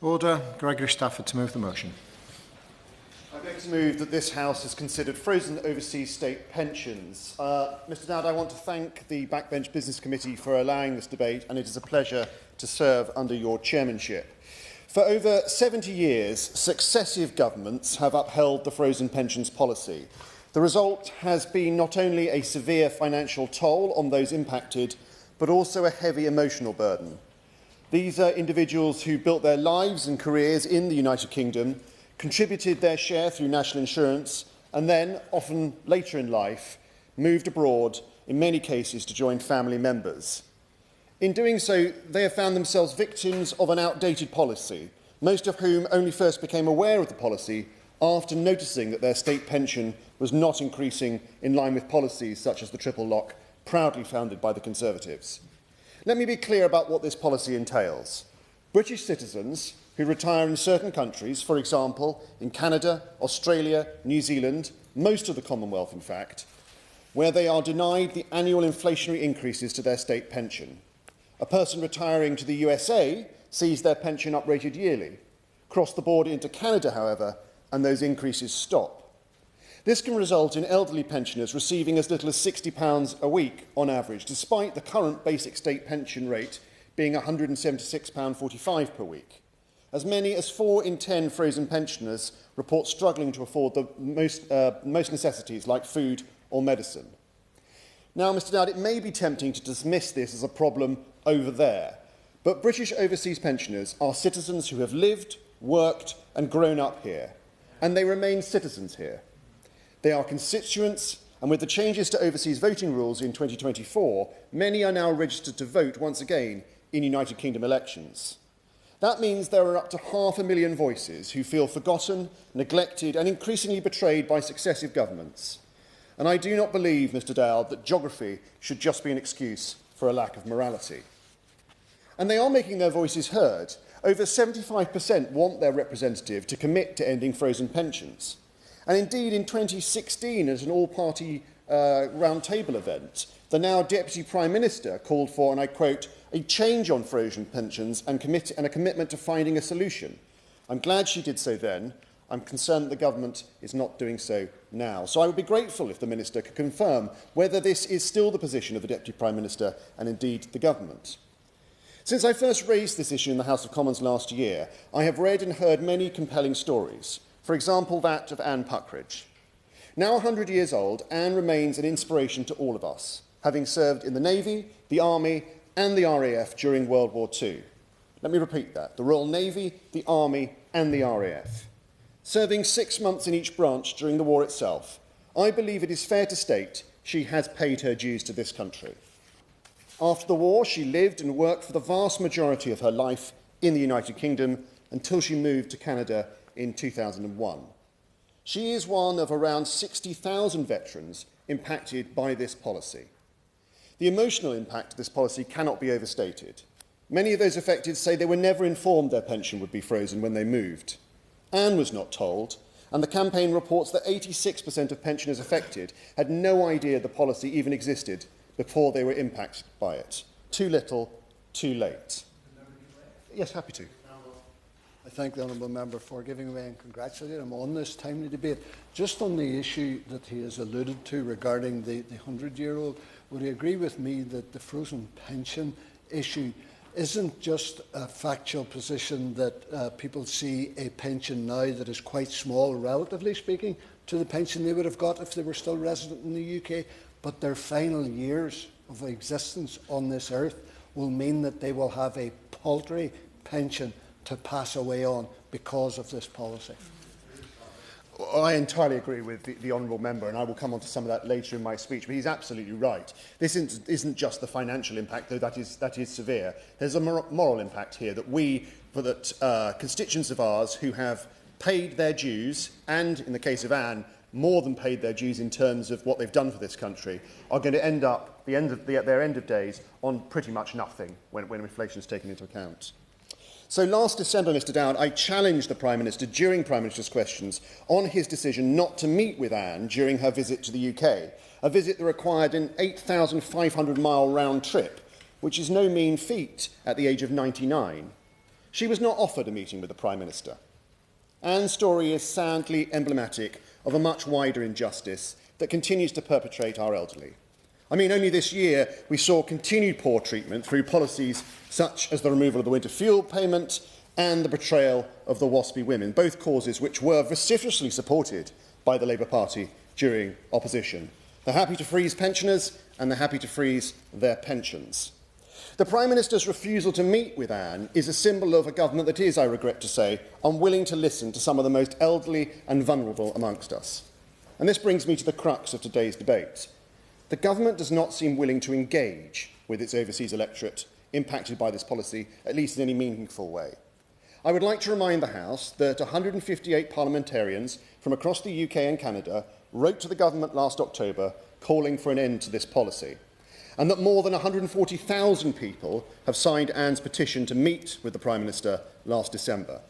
Order. Gregory Stafford to move the motion. I'm going to move that this House has considered frozen overseas state pensions. Mr Dowd, I want to thank the Backbench Business Committee for allowing this debate, and it is a pleasure to serve under your chairmanship. For over 70 years, successive governments have upheld the frozen pensions policy. The result has been not only a severe financial toll on those impacted, but also a heavy emotional burden. These are individuals who built their lives and careers in the United Kingdom, contributed their share through national insurance, and then, often later in life, moved abroad, in many cases to join family members. In doing so, they have found themselves victims of an outdated policy, most of whom only first became aware of the policy after noticing that their state pension was not increasing in line with policies such as the triple lock, proudly founded by the Conservatives. Let me be clear about what this policy entails. British citizens who retire in certain countries, for example, in Canada, Australia, New Zealand, most of the Commonwealth in fact, where they are denied the annual inflationary increases to their state pension. A person retiring to the USA sees their pension uprated yearly. Cross the border into Canada, however, and those increases stop. This can result in elderly pensioners receiving as little as £60 a week on average, despite the current basic state pension rate being £176.45 per week. As many as 4 in 10 frozen pensioners report struggling to afford the most necessities like food or medicine. Now, Mr Dowd, it may be tempting to dismiss this as a problem over there, but British overseas pensioners are citizens who have lived, worked and grown up here, and they remain citizens here. They are constituents, and with the changes to overseas voting rules in 2024, many are now registered to vote once again in United Kingdom elections. That means there are up to 500,000 voices who feel forgotten, neglected and increasingly betrayed by successive governments. And I do not believe, Mr Dowd, that geography should just be an excuse for a lack of morality. And they are making their voices heard. Over 75% want their representative to commit to ending frozen pensions. And indeed, in 2016, at an all-party round-table event, the now Deputy Prime Minister called for, and I quote, a change on frozen pensions and a commitment to finding a solution. I'm glad she did so then. I'm concerned that the government is not doing so now. So I would be grateful if the Minister could confirm whether this is still the position of the Deputy Prime Minister and indeed the government. Since I first raised this issue in the House of Commons last year, I have read and heard many compelling stories. For example, that of Anne Puckridge. Now 100 years old, Anne remains an inspiration to all of us, having served in the Navy, the Army and the RAF during World War II. Let me repeat that. The Royal Navy, the Army and the RAF. Serving 6 months in each branch during the war itself, I believe it is fair to state she has paid her dues to this country. After the war, she lived and worked for the vast majority of her life in the United Kingdom until she moved to Canada in 2001. She is one of around 60,000 veterans impacted by this policy. The emotional impact of this policy cannot be overstated. Many of those affected say they were never informed their pension would be frozen when they moved. Anne was not told, and the campaign reports that 86% of pensioners affected had no idea the policy even existed before they were impacted by it. Too little, too late. Yes, happy to. I thank the honourable member for giving way and congratulate him on this timely debate. Just on the issue that he has alluded to regarding the 100-year-old, would he agree with me that the frozen pension issue isn't just a factual position that people see a pension now that is quite small, relatively speaking, to the pension they would have got if they were still resident in the UK, but their final years of existence on this earth will mean that they will have a paltry pension to pass away on because of this policy. I entirely agree with the honourable member, and I will come on to some of that later in my speech, but he's absolutely right. This isn't just the financial impact, though that is severe. There's a moral impact here that constituents of ours who have paid their dues, and in the case of Anne, more than paid their dues in terms of what they've done for this country, are going to end up at their end of days on pretty much nothing when inflation is taken into account. So last December, Mr Dowd, I challenged the Prime Minister during Prime Minister's questions on his decision not to meet with Anne during her visit to the UK, a visit that required an 8,500-mile round trip, which is no mean feat at the age of 99. She was not offered a meeting with the Prime Minister. Anne's story is sadly emblematic of a much wider injustice that continues to perpetrate our elderly. I mean, only this year we saw continued poor treatment through policies such as the removal of the winter fuel payment and the betrayal of the WASPy women, both causes which were vociferously supported by the Labour Party during opposition. They're happy to freeze pensioners and they're happy to freeze their pensions. The Prime Minister's refusal to meet with Anne is a symbol of a government that is, I regret to say, unwilling to listen to some of the most elderly and vulnerable amongst us. And this brings me to the crux of today's debate. The government does not seem willing to engage with its overseas electorate impacted by this policy, at least in any meaningful way. I would like to remind the House that 158 parliamentarians from across the UK and Canada wrote to the government last October calling for an end to this policy, and that more than 140,000 people have signed Anne's petition to meet with the Prime Minister last December.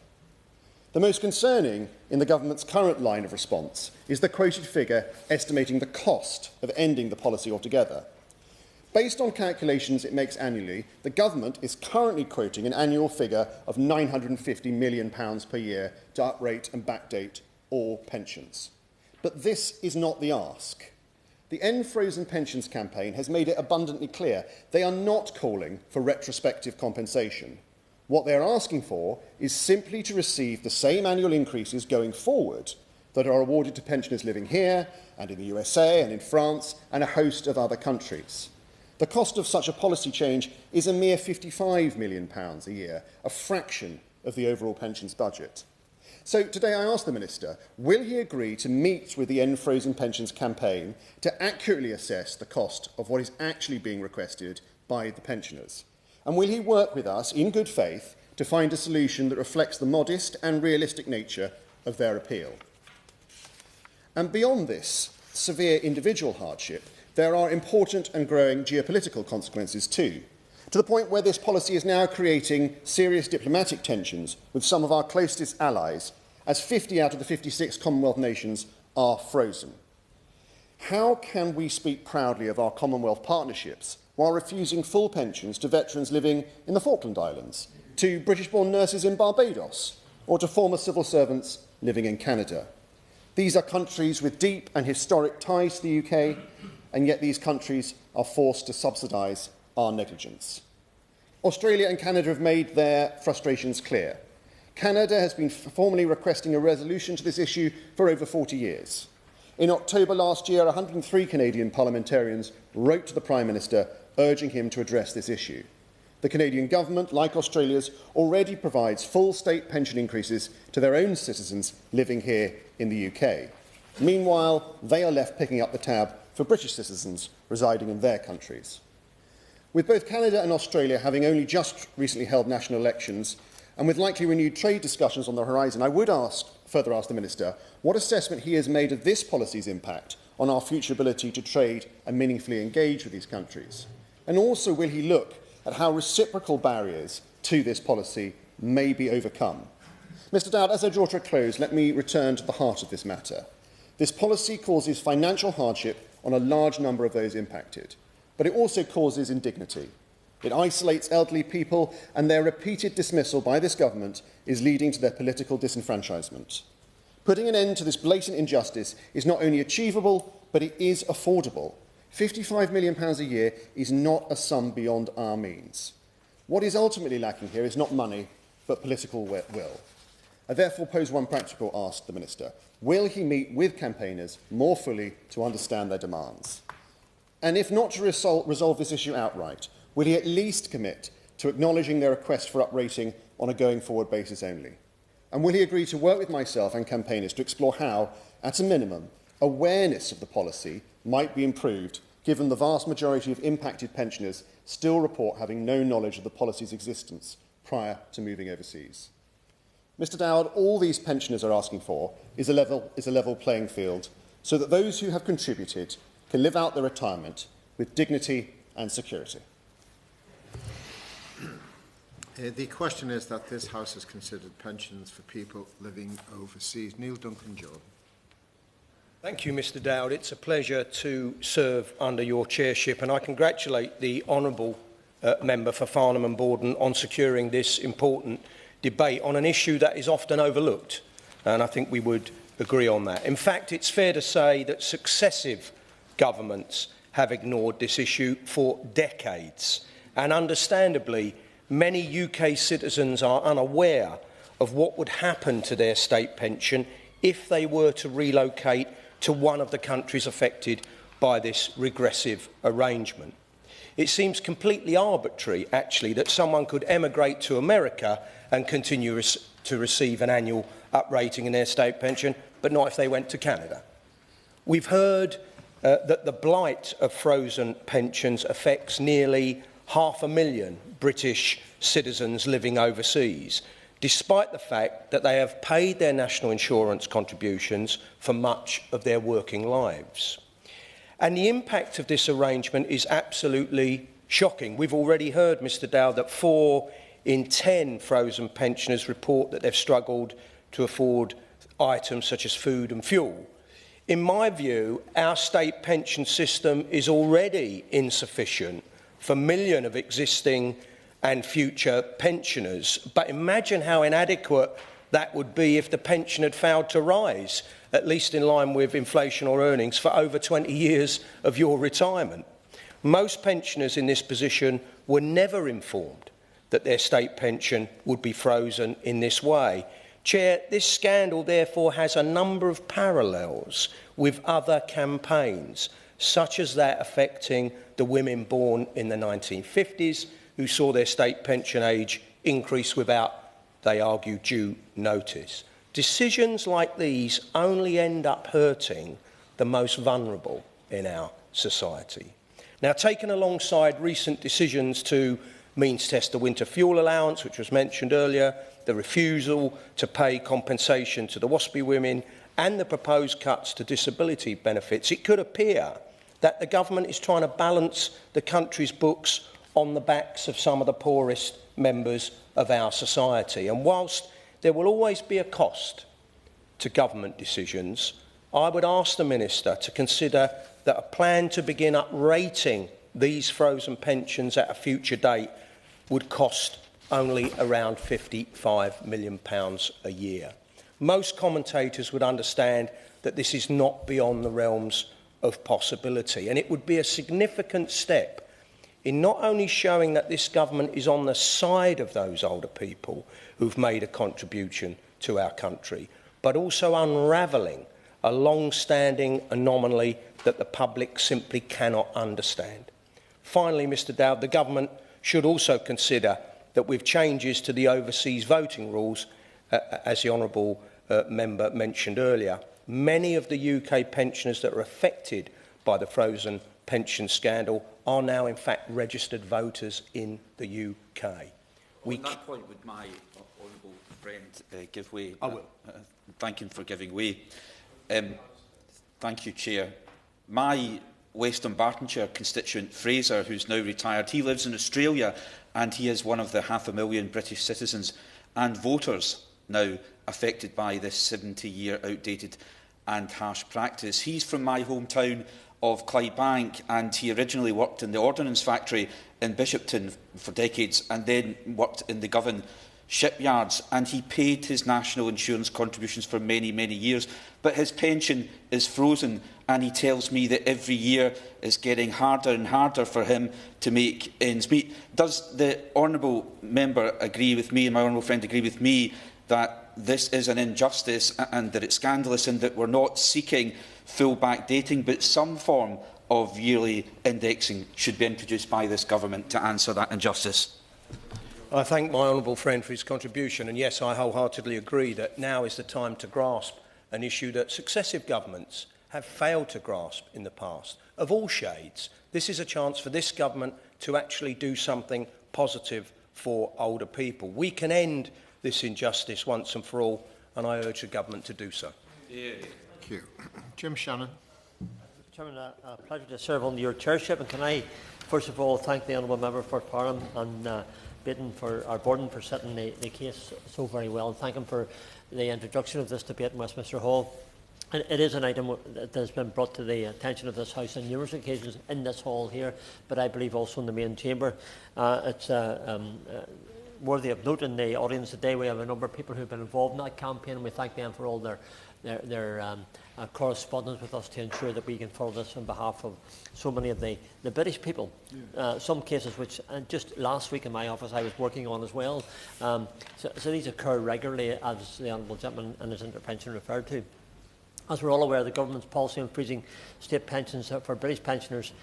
The most concerning in the government's current line of response is the quoted figure estimating the cost of ending the policy altogether. Based on calculations it makes annually, the government is currently quoting an annual figure of £950 million per year to uprate and backdate all pensions. But this is not the ask. The End Frozen Pensions campaign has made it abundantly clear they are not calling for retrospective compensation. What they are asking for is simply to receive the same annual increases going forward that are awarded to pensioners living here and in the USA and in France and a host of other countries. The cost of such a policy change is a mere £55 million a year, a fraction of the overall pensions budget. So today I ask the Minister, will he agree to meet with the End Frozen Pensions campaign to accurately assess the cost of what is actually being requested by the pensioners? And will he work with us in good faith to find a solution that reflects the modest and realistic nature of their appeal? And beyond this severe individual hardship, there are important and growing geopolitical consequences too, to the point where this policy is now creating serious diplomatic tensions with some of our closest allies, as 50 out of the 56 Commonwealth nations are frozen. How can we speak proudly of our Commonwealth partnerships while refusing full pensions to veterans living in the Falkland Islands, to British-born nurses in Barbados, or to former civil servants living in Canada? These are countries with deep and historic ties to the UK, and yet these countries are forced to subsidise our negligence. Australia and Canada have made their frustrations clear. Canada has been formally requesting a resolution to this issue for over 40 years. In October last year, 103 Canadian parliamentarians wrote to the Prime Minister urging him to address this issue. The Canadian government, like Australia's, already provides full state pension increases to their own citizens living here in the UK. Meanwhile, they are left picking up the tab for British citizens residing in their countries. With both Canada and Australia having only just recently held national elections, and with likely renewed trade discussions on the horizon, I would further ask the Minister what assessment he has made of this policy's impact on our future ability to trade and meaningfully engage with these countries. And also, will he look at how reciprocal barriers to this policy may be overcome? Mr Dowd, as I draw to a close, let me return to the heart of this matter. This policy causes financial hardship on a large number of those impacted, but it also causes indignity. It isolates elderly people, and their repeated dismissal by this government is leading to their political disenfranchisement. Putting an end to this blatant injustice is not only achievable, but it is affordable. £55 million a year is not a sum beyond our means. What is ultimately lacking here is not money, but political will. I therefore pose one practical ask to the Minister. Will he meet with campaigners more fully to understand their demands? And if not to resolve this issue outright, will he at least commit to acknowledging their request for uprating on a going-forward basis only? And will he agree to work with myself and campaigners to explore how, at a minimum, awareness of the policy might be improved, given the vast majority of impacted pensioners still report having no knowledge of the policy's existence prior to moving overseas? Mr Dowd, all these pensioners are asking for is a level playing field, so that those who have contributed can live out their retirement with dignity and security. The question is that this House has considered pensions for people living overseas. Neil Duncan-Jordan. Thank you, Mr Dowd. It's a pleasure to serve under your chairship, and I congratulate the honourable member for Farnham and Borden on securing this important debate on an issue that is often overlooked, and I think we would agree on that. In fact, it's fair to say that successive governments have ignored this issue for decades, and understandably, many UK citizens are unaware of what would happen to their state pension if they were to relocate to one of the countries affected by this regressive arrangement. It seems completely arbitrary, actually, that someone could emigrate to America and continue to receive an annual uprating in their state pension, but not if they went to Canada. We've heard that the blight of frozen pensions affects nearly 500,000 British citizens living overseas, despite the fact that they have paid their national insurance contributions for much of their working lives. And the impact of this arrangement is absolutely shocking. We've already heard, Mr Dowd, that 4 in 10 frozen pensioners report that they've struggled to afford items such as food and fuel. In my view, our state pension system is already insufficient for millions of existing and future pensioners. But imagine how inadequate that would be if the pension had failed to rise, at least in line with inflation or earnings, for over 20 years of your retirement. Most pensioners in this position were never informed that their state pension would be frozen in this way. Chair, this scandal therefore has a number of parallels with other campaigns, such as that affecting the women born in the 1950s, who saw their state pension age increase without, they argue, due notice. Decisions like these only end up hurting the most vulnerable in our society. Now, taken alongside recent decisions to means test the winter fuel allowance, which was mentioned earlier, the refusal to pay compensation to the WASPI women, and the proposed cuts to disability benefits, it could appear that the government is trying to balance the country's books on the backs of some of the poorest members of our society. And whilst there will always be a cost to government decisions, I would ask the Minister to consider that a plan to begin uprating these frozen pensions at a future date would cost only around £55 million a year. Most commentators would understand that this is not beyond the realms of possibility, and it would be a significant step in not only showing that this government is on the side of those older people who've made a contribution to our country, but also unravelling a long-standing anomaly that the public simply cannot understand. Finally, Mr Dowd, the government should also consider that with changes to the overseas voting rules, as the honourable member mentioned earlier, many of the UK pensioners that are affected by the frozen pension scandal are now in fact registered voters in the UK. On that point, would my honourable friend give way? I will. Thank him for giving way. Thank you, Chair. My West Dunbartonshire constituent, Fraser, who's now retired, he lives in Australia and he is one of the 500,000 British citizens and voters now affected by this 70-year outdated and harsh practice. He's from my hometown of Clydebank and he originally worked in the ordnance factory in Bishopton for decades and then worked in the Govan shipyards, and he paid his national insurance contributions for many, many years. But his pension is frozen, and he tells me that every year is getting harder and harder for him to make ends meet. Does the honourable member agree with me, and my honourable friend agree with me, that this is an injustice and that it's scandalous and that we're not seeking full backdating, but some form of yearly indexing should be introduced by this government to answer that injustice? I thank my honourable friend for his contribution, and yes, I wholeheartedly agree that now is the time to grasp an issue that successive governments have failed to grasp in the past, of all shades. This is a chance for this government to actually do something positive for older people. We can end this injustice once and for all, and I urge the government to do so. Thank you. Jim Shannon. Mr Chairman, a pleasure to serve under your chairship, and can I first of all thank the honourable member for Parham and Borden for setting the case so very well, and thank him for the introduction of this debate in Westminster Hall. It is an item that has been brought to the attention of this House on numerous occasions in this hall here, but I believe also in the main chamber. It's worthy of note in the audience today, we have a number of people who have been involved in that campaign, and we thank them for all their correspondence with us to ensure that we can follow this on behalf of so many of the British people. Some cases which, just last week in my office, I was working on as well. So these occur regularly, as the Honourable Gentleman and his intervention referred to. As we're all aware, the government's policy on freezing state pensions for British pensioners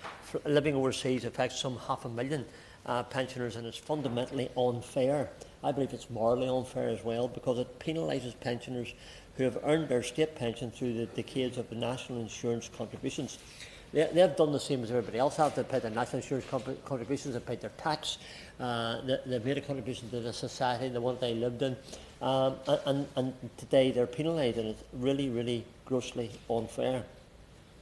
living overseas affects some 500,000 pensioners, and it's fundamentally unfair. I believe it's morally unfair as well, because it penalises pensioners who have earned their state pension through the decades of the national insurance contributions. They've done the same as everybody else have. They've paid their national insurance contributions, they've paid their tax, they've made a contribution to the society, the one they lived in, and today they're penalised, and it's really, really grossly unfair.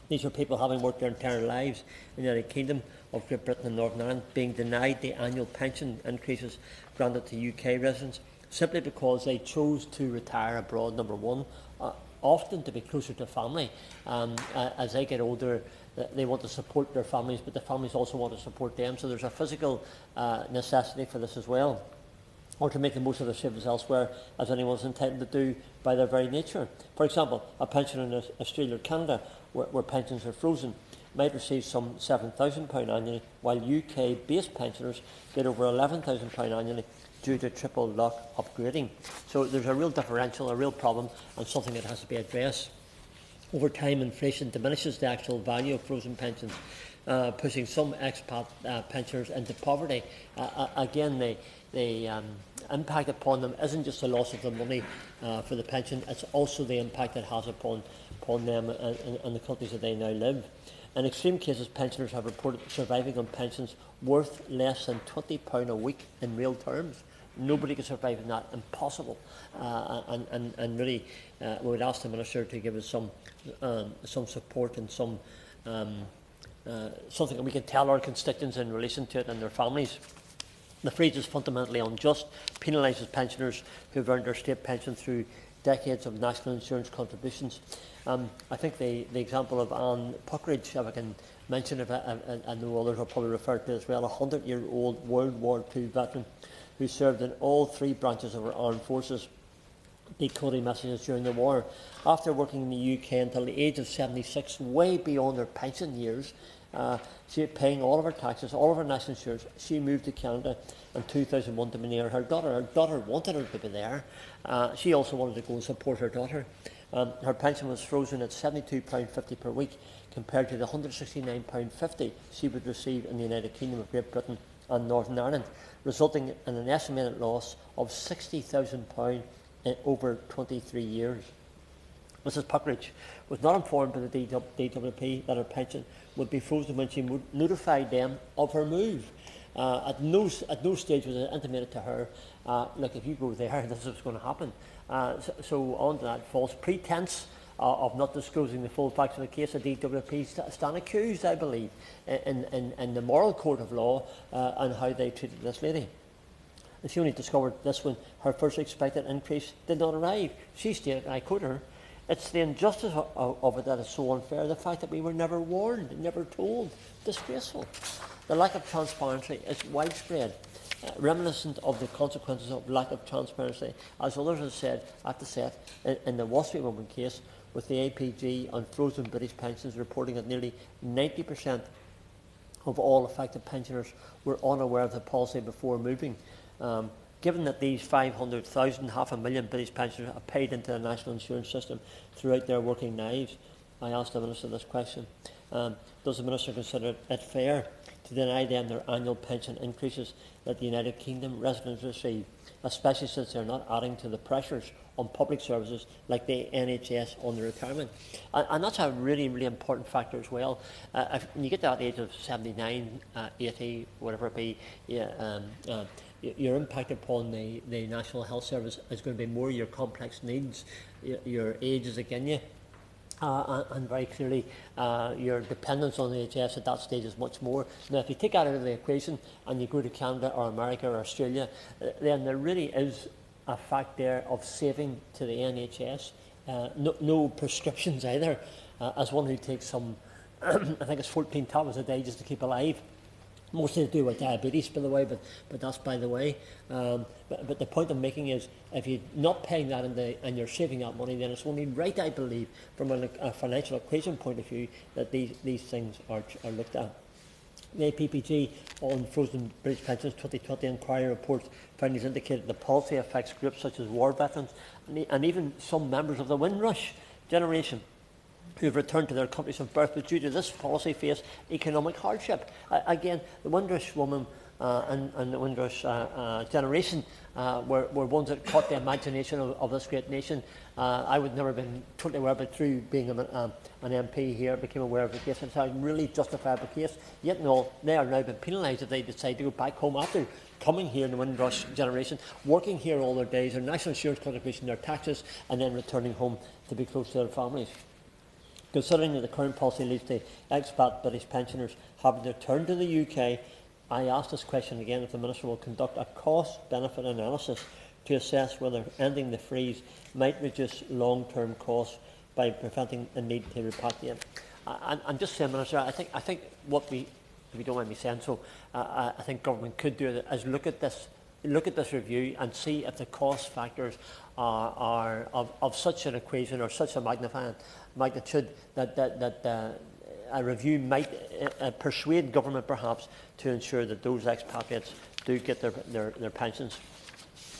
These are people having worked their entire lives in the United Kingdom of Great Britain and Northern Ireland, being denied the annual pension increases granted to UK residents simply because they chose to retire abroad, number one, often to be closer to family. As they get older, they want to support their families, but the families also want to support them, so there's a physical necessity for this as well, or to make the most of their savings elsewhere, as anyone's entitled to do by their very nature. For example, a pensioner in Australia or Canada, where pensions are frozen, might receive some £7,000 annually, while UK-based pensioners get over £11,000 annually due to triple lock upgrading. So there's a real differential, a real problem, and something that has to be addressed. Over time, inflation diminishes the actual value of frozen pensions, pushing some expat pensioners into poverty. Again, the impact upon them isn't just the loss of the money for the pension, it's also the impact it has upon them and the countries that they now live. In extreme cases, pensioners have reported surviving on pensions worth less than £20 a week in real terms. Nobody can survive on that, impossible. And really, we would ask the Minister to give us some support and something that we can tell our constituents in relation to it and their families. The freeze is fundamentally unjust, penalises pensioners who have earned their state pension through decades of national insurance contributions. I think the example of Anne Puckridge, if I can mention it, I know others will probably refer to it as well, a 100-year-old World War II veteran who served in all three branches of our armed forces, decoding messages during the war. After working in the UK until the age of 76, way beyond her pension years, she was paying all of her taxes, all of her national insurance. She moved to Canada in 2001 to be near her daughter. Her daughter wanted her to be there. She also wanted to go and support her daughter. Her pension was frozen at £72.50 per week, compared to the £169.50 she would receive in the United Kingdom of Great Britain and Northern Ireland, resulting in an estimated loss of £60,000 in over 23 years. Mrs Puckridge was not informed by the DWP that her pension would be frozen when she notified them of her move. At no stage was it intimated to her, look, if you go there, this is what's going to happen. So on to that false pretence of not disclosing the full facts of the case, the DWP stand accused, I believe, in the moral court of law and how they treated this lady. And she only discovered this when her first expected increase did not arrive. She stated, and I quote her, "It's the injustice of it that is so unfair, the fact that we were never warned, never told. Disgraceful." The lack of transparency is widespread, reminiscent of the consequences of lack of transparency, as others have said at the set, in the Wall Street Woman case, with the APG on frozen British pensions reporting that nearly 90% of all affected pensioners were unaware of the policy before moving. Given that these 500,000, 500,000 British pensioners have paid into the national insurance system throughout their working lives, I asked the Minister this question. Does the Minister consider it fair to deny them their annual pension increases that the United Kingdom residents receive, especially since they are not adding to the pressures on public services like the NHS on the retirement? And that's a really, really important factor as well. When you get to that age of 79, 80, whatever it be, your impact upon the National Health Service is going to be more your complex needs, your age is again you. And very clearly, your dependence on the NHS at that stage is much more. Now, if you take that out of the equation and you go to Canada or America or Australia, then there really is a fact there of saving to the NHS. No prescriptions either. As one who takes some, I think it's 14 tablets a day just to keep alive, mostly to do with diabetes, by the way, but that's by the way. But the point I'm making is, if you're not paying that and you're saving that money, then it's only right, I believe, from a financial equation point of view, that these things are looked at. The APPG on frozen British pensions 2020 inquiry reports findings indicated the policy affects groups such as war veterans and even some members of the Windrush generation who have returned to their countries of birth, but due to this policy face economic hardship. Again, the Windrush woman and the Windrush generation were ones that caught the imagination of this great nation. I would never have been totally aware, but through being an MP here, became aware of the case. It's a really justifiable case. Yet no, they are now being penalised if they decide to go back home after coming here in the Windrush generation, working here all their days, their national insurance contribution, their taxes, and then returning home to be close to their families. Considering that the current policy leads to expat British pensioners having to return to the UK, I ask this question again if the Minister will conduct a cost-benefit analysis to assess whether ending the freeze might reduce long-term costs by preventing the need to repatriate. I'm just saying, Minister, I think what we, if you don't mind me saying so, I think government could do is look at this review and see if the cost factors are of such an equation or such a magnitude that a review might persuade government perhaps to ensure that those expatriates do get their pensions.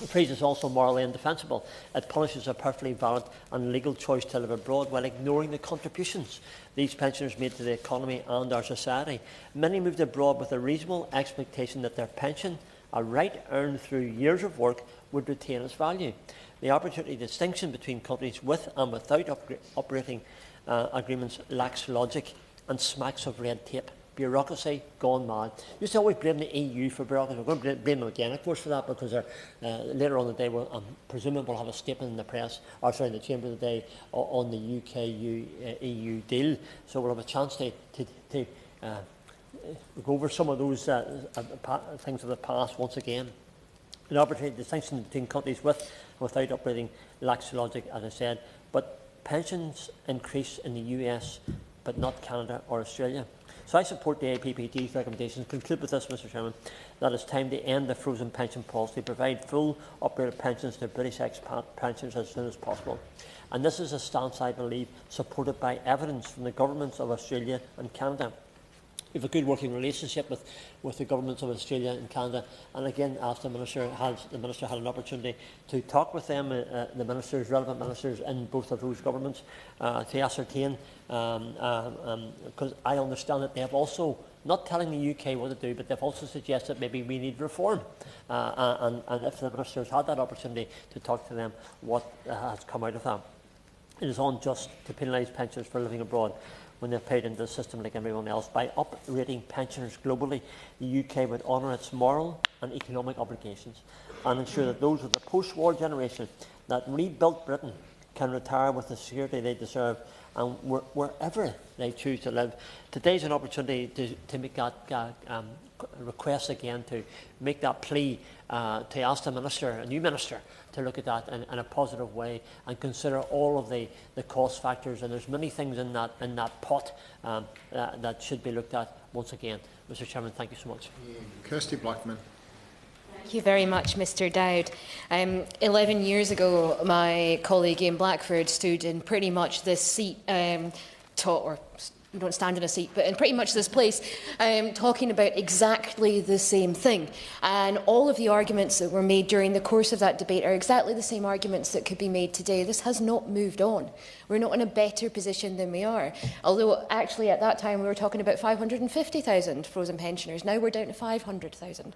The freeze is also morally indefensible. It punishes a perfectly valid and legal choice to live abroad while ignoring the contributions these pensioners made to the economy and our society. Many moved abroad with a reasonable expectation that their pension, a right earned through years of work, would retain its value. The opportunity distinction between countries with and without operating agreements lacks logic and smacks of red tape. Bureaucracy gone mad. You used to always blame the EU for bureaucracy. We're going to blame them again, of course, for that, because later on in the day, I'm presuming we'll have a statement in the press, or sorry, in the Chamber today, on the UK-EU deal. So we'll have a chance to go over some of those things of the past once again. An opportunity distinction between countries with and without operating lacks logic, as I said, but pensions increase in the US, but not Canada or Australia. So I support the APPG's recommendations. Conclude with this, Mr Chairman, that it's time to end the frozen pension policy, provide full operated pensions to British expat pensioners as soon as possible. And this is a stance, I believe, supported by evidence from the governments of Australia and Canada. We have a good working relationship with the governments of Australia and Canada, and again, after the Minister had an opportunity to talk with them, the relevant ministers in both of those governments, to ascertain, because I understand that they have also, not telling the UK what to do, but they've also suggested maybe we need reform, and if the ministers had that opportunity to talk to them, what has come out of that. It is unjust to penalise pensioners for living abroad when they've paid into the system like everyone else. By uprating pensioners globally, the UK would honour its moral and economic obligations and ensure that those of the post-war generation that rebuilt Britain can retire with the security they deserve and wherever they choose to live. Today's an opportunity to make that request again, to make that plea, to ask the Minister, a new Minister, to look at that in a positive way and consider all of the cost factors. And there's many things in that pot that should be looked at once again. Mr Chairman, thank you so much. Kirsty Blackman. Thank you very much, Mr Dowd. 11 years ago, my colleague Ian Blackford stood in pretty much this seat, we don't stand in a seat, but in pretty much this place, talking about exactly the same thing. And all of the arguments that were made during the course of that debate are exactly the same arguments that could be made today. This has not moved on. We're not in a better position than we are. Although, actually, at that time, we were talking about 550,000 frozen pensioners. Now we're down to 500,000.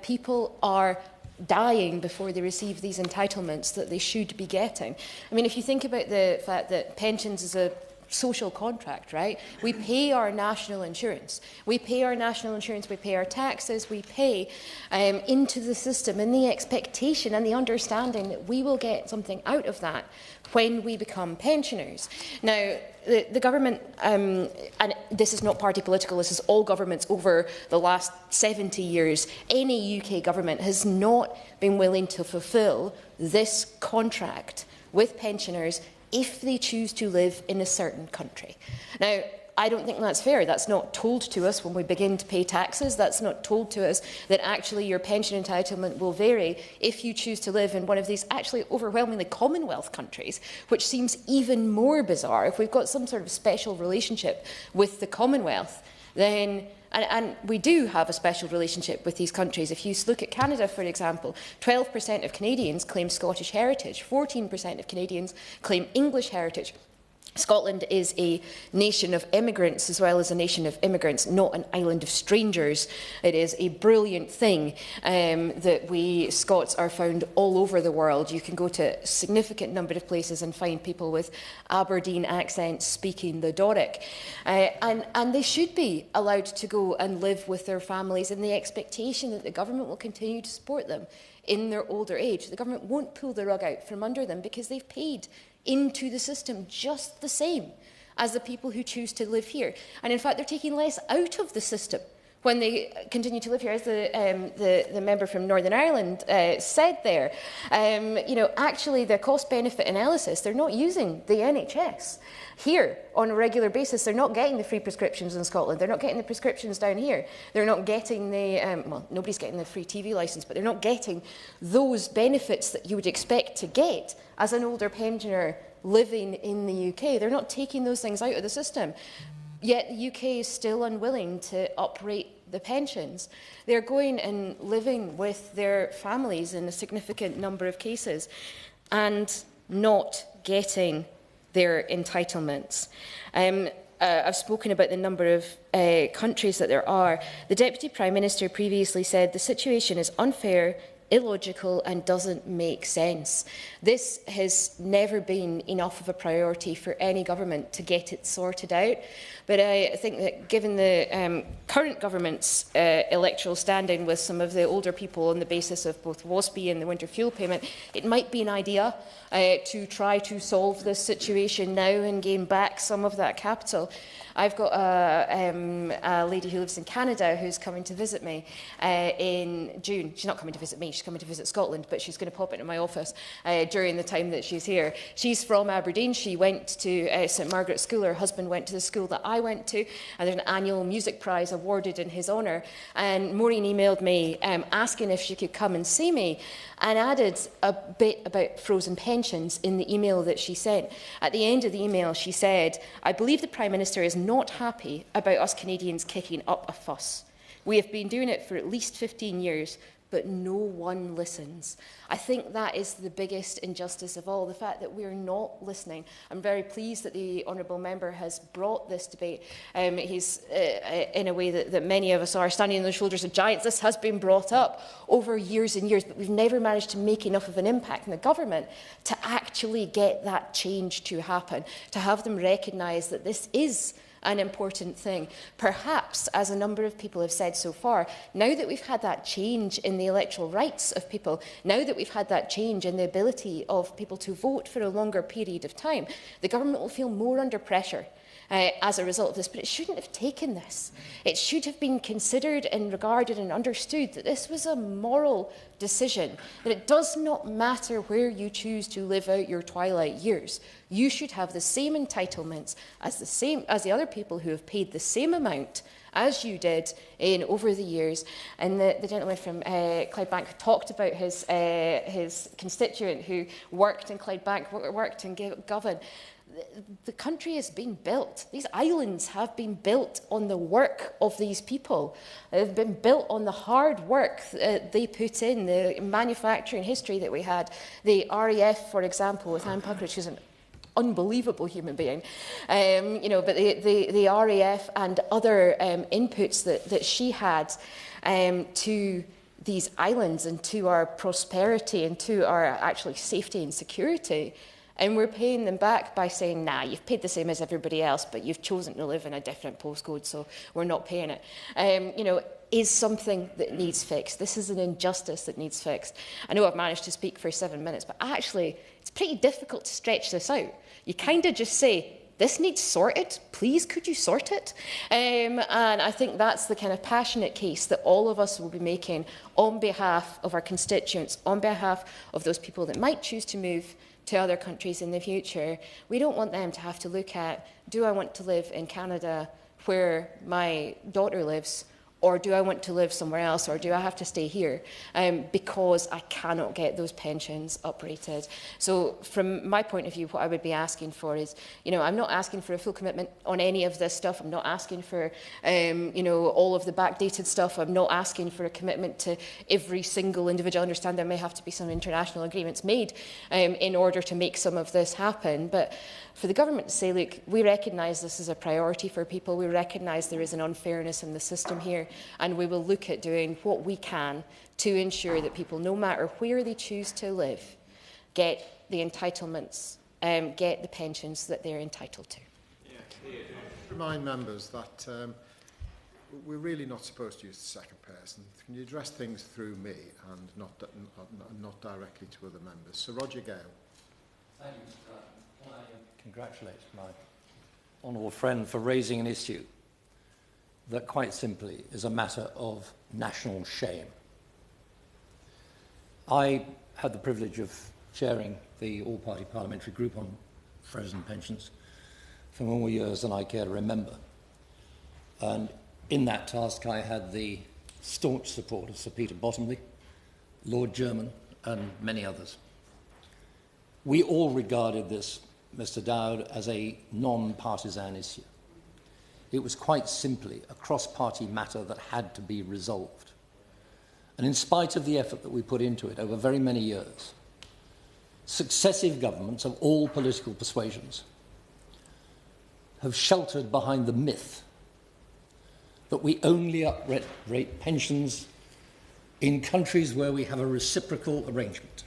People are dying before they receive these entitlements that they should be getting. I mean, if you think about the fact that pensions is a social contract, right? We pay our national insurance. We pay our national insurance, we pay our taxes, we pay into the system in the expectation and the understanding that we will get something out of that when we become pensioners. Now, the government, and this is not party political, this is all governments over the last 70 years, any UK government has not been willing to fulfil this contract with pensioners if they choose to live in a certain country. Now, I don't think that's fair. That's not told to us when we begin to pay taxes. That's not told to us that actually your pension entitlement will vary if you choose to live in one of these actually overwhelmingly Commonwealth countries, which seems even more bizarre. If we've got some sort of special relationship with the Commonwealth, then and we do have a special relationship with these countries. If you look at Canada, for example, 12% of Canadians claim Scottish heritage, 14% of Canadians claim English heritage. Scotland is a nation of immigrants as well as a nation of immigrants, not an island of strangers. It is a brilliant thing that we Scots are found all over the world. You can go to a significant number of places and find people with Aberdeen accents speaking the Doric. And they should be allowed to go and live with their families in the expectation that the government will continue to support them in their older age. The government won't pull the rug out from under them because they've paid into the system just the same as the people who choose to live here. And in fact, they're taking less out of the system when they continue to live here, as the member from Northern Ireland said there. Actually, the cost-benefit analysis, they're not using the NHS here on a regular basis. They're not getting the free prescriptions in Scotland. They're not getting the prescriptions down here. They're not getting the, nobody's getting the free TV licence, but they're not getting those benefits that you would expect to get as an older pensioner living in the UK. They're not taking those things out of the system. Yet the UK is still unwilling to uprate the pensions. They're going and living with their families in a significant number of cases and not getting their entitlements. I've spoken about the number of countries that there are. The Deputy Prime Minister previously said the situation is unfair, illogical and doesn't make sense. This has never been enough of a priority for any government to get it sorted out. But I think that given the current government's electoral standing with some of the older people on the basis of both WASPI and the winter fuel payment, it might be an idea to try to solve this situation now and gain back some of that capital. I've got a lady who lives in Canada who's coming to visit me in June. She's not coming to visit me, she's coming to visit Scotland, but she's going to pop into my office during the time that she's here. She's from Aberdeen. She went to St Margaret's School. Her husband went to the school that I went to, and there's an annual music prize awarded in his honour. And Maureen emailed me asking if she could come and see me, and added a bit about frozen pensions in the email that she sent. At the end of the email, she said, "I believe the Prime Minister is not happy about us Canadians kicking up a fuss. We have been doing it for at least 15 years, but no one listens." I think that is the biggest injustice of all, the fact that we're not listening. I'm very pleased that the Honourable Member has brought this debate. He's, in a way that many of us are, standing on the shoulders of giants. This has been brought up over years and years, but we've never managed to make enough of an impact in the government to actually get that change to happen, to have them recognise that this is an important thing. Perhaps, as a number of people have said so far, now that we've had that change in the electoral rights of people, now that we've had that change in the ability of people to vote for a longer period of time, the government will feel more under pressure as a result of this, but it shouldn't have taken this. It should have been considered and regarded and understood that this was a moral decision, that it does not matter where you choose to live out your twilight years. You should have the same entitlements as the other people who have paid the same amount as you did over the years. And the gentleman from Clydebank talked about his constituent who worked in Clydebank, worked in Govan. The country is being built. These islands have been built on the work of these people. They've been built on the hard work they put in, the manufacturing history that we had. The RAF, for example, with Anne Puckridge, who's an unbelievable human being, but the RAF and other inputs that she had to these islands and to our prosperity and to our actually safety and security. And we're paying them back by saying, nah, you've paid the same as everybody else, but you've chosen to live in a different postcode, so we're not paying it. Is something that needs fixed. This is an injustice that needs fixed. I know I've managed to speak for 7 minutes, but actually, it's pretty difficult to stretch this out. You kind of just say, this needs sorted. Please, could you sort it? And I think that's the kind of passionate case that all of us will be making on behalf of our constituents, on behalf of those people that might choose to move to other countries in the future. We don't want them to have to look at, do I want to live in Canada where my daughter lives, or do I want to live somewhere else, or do I have to stay here because I cannot get those pensions uprated? So from my point of view, what I would be asking for is, I'm not asking for a full commitment on any of this stuff. I'm not asking for, all of the backdated stuff. I'm not asking for a commitment to every single individual. I understand there may have to be some international agreements made in order to make some of this happen. But for the government to say, look, we recognise this is a priority for people. We recognise there is an unfairness in the system here, and we will look at doing what we can to ensure that people, no matter where they choose to live, get the entitlements, get the pensions that they're entitled to. Remind members that we're really not supposed to use the second person. Can you address things through me and not directly to other members? So Roger Gale. Thank you, Mr. President. Can I congratulate my honourable friend for raising an issue that quite simply is a matter of national shame. I had the privilege of chairing the all-party parliamentary group on frozen pensions for more years than I care to remember. And in that task, I had the staunch support of Sir Peter Bottomley, Lord Jermyn, and many others. We all regarded this, Mr. Dowd, as a non-partisan issue. It was quite simply a cross-party matter that had to be resolved. And in spite of the effort that we put into it over very many years, successive governments of all political persuasions have sheltered behind the myth that we only uprate pensions in countries where we have a reciprocal arrangement.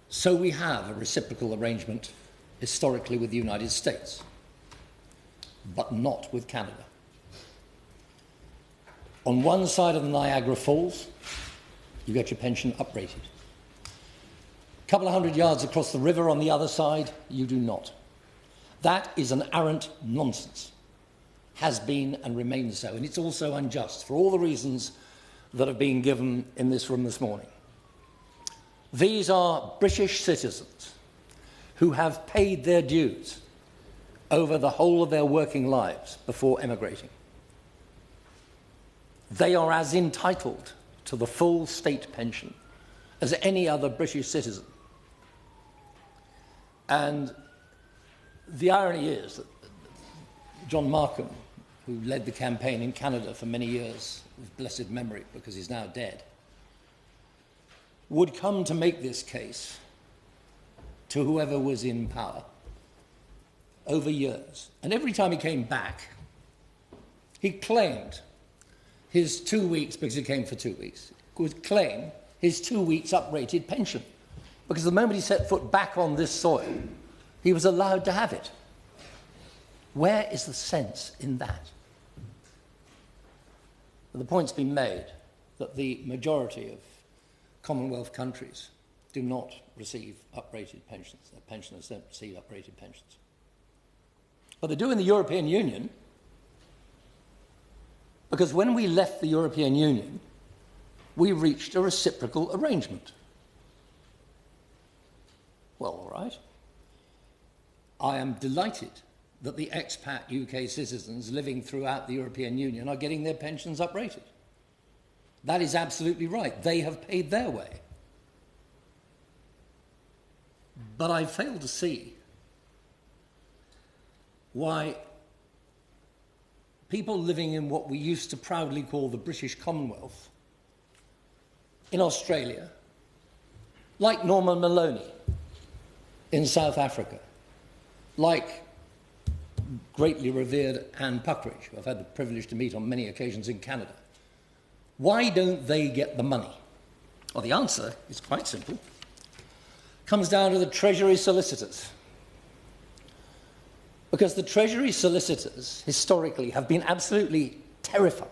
So we have a reciprocal arrangement historically with the United States, but not with Canada. On one side of the Niagara Falls, you get your pension uprated. A couple of hundred yards across the river on the other side, you do not. That is an arrant nonsense. Has been and remains so. And it's also unjust for all the reasons that have been given in this room this morning. These are British citizens who have paid their dues over the whole of their working lives before emigrating. They are as entitled to the full state pension as any other British citizen. And the irony is that John Markham, who led the campaign in Canada for many years, of blessed memory because he's now dead, would come to make this case to whoever was in power over years. And every time he came back, he claimed his 2 weeks, because he came for 2 weeks, would claim his 2 weeks uprated pension. Because the moment he set foot back on this soil, he was allowed to have it. Where is the sense in that? The point's been made that the majority of Commonwealth countries do not receive uprated pensions. Their pensioners don't receive uprated pensions. But they do in the European Union, because when we left the European Union, we reached a reciprocal arrangement. Well, all right. I am delighted that the expat UK citizens living throughout the European Union are getting their pensions uprated. That is absolutely right. They have paid their way. But I fail to see why people living in what we used to proudly call the British Commonwealth, in Australia, like Norman Maloney in South Africa, like greatly revered Anne Puckridge, who I've had the privilege to meet on many occasions in Canada, why don't they get the money? Well, the answer is quite simple. It comes down to the Treasury solicitors. Because the Treasury solicitors, historically, have been absolutely terrified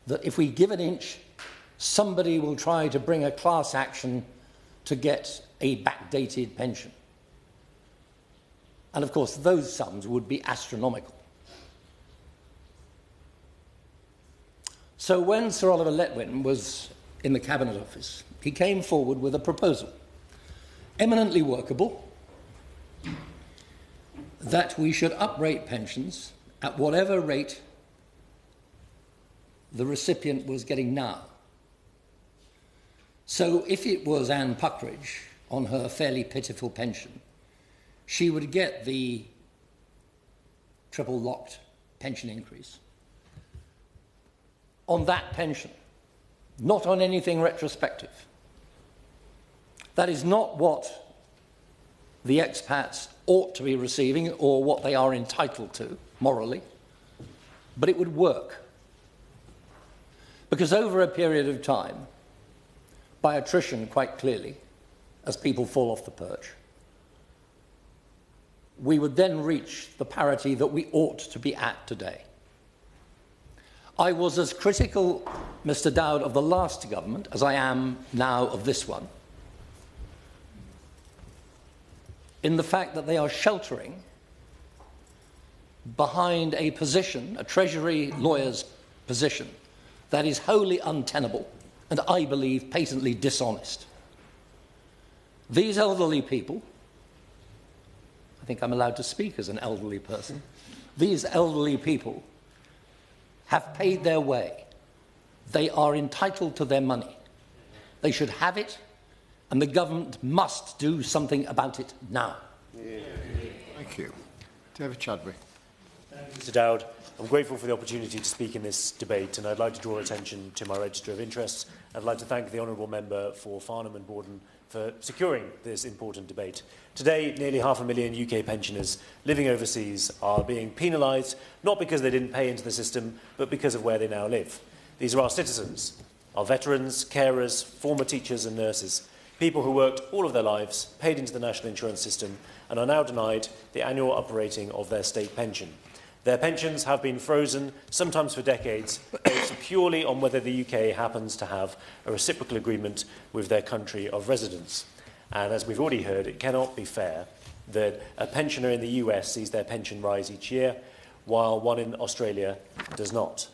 that if we give an inch, somebody will try to bring a class action to get a backdated pension. And of course, those sums would be astronomical. So when Sir Oliver Letwin was in the Cabinet Office, he came forward with a proposal, eminently workable, that we should uprate pensions at whatever rate the recipient was getting now. So if it was Anne Puckridge on her fairly pitiful pension, she would get the triple-locked pension increase on that pension, not on anything retrospective. That is not what the expats ought to be receiving or what they are entitled to, morally, but it would work. Because over a period of time, by attrition quite clearly, as people fall off the perch, we would then reach the parity that we ought to be at today. I was as critical, Mr. Dowd, of the last government as I am now of this one, in the fact that they are sheltering behind a position, a Treasury lawyer's position, that is wholly untenable and, I believe, patently dishonest. These elderly people, I think I'm allowed to speak as an elderly person, these elderly people have paid their way. They are entitled to their money. They should have it, and the government must do something about it now. Thank you. David Chadwick. Thank you, Mr. Dowd. I'm grateful for the opportunity to speak in this debate, and I'd like to draw attention to my register of interests. I'd like to thank the Honourable Member for Farnham and Borden for securing this important debate. Today, nearly 500,000 UK pensioners living overseas are being penalised, not because they didn't pay into the system, but because of where they now live. These are our citizens, our veterans, carers, former teachers and nurses, people who worked all of their lives, paid into the national insurance system, and are now denied the annual uprating of their state pension. Their pensions have been frozen, sometimes for decades, based purely on whether the UK happens to have a reciprocal agreement with their country of residence. And as we've already heard, it cannot be fair that a pensioner in the US sees their pension rise each year, while one in Australia does not.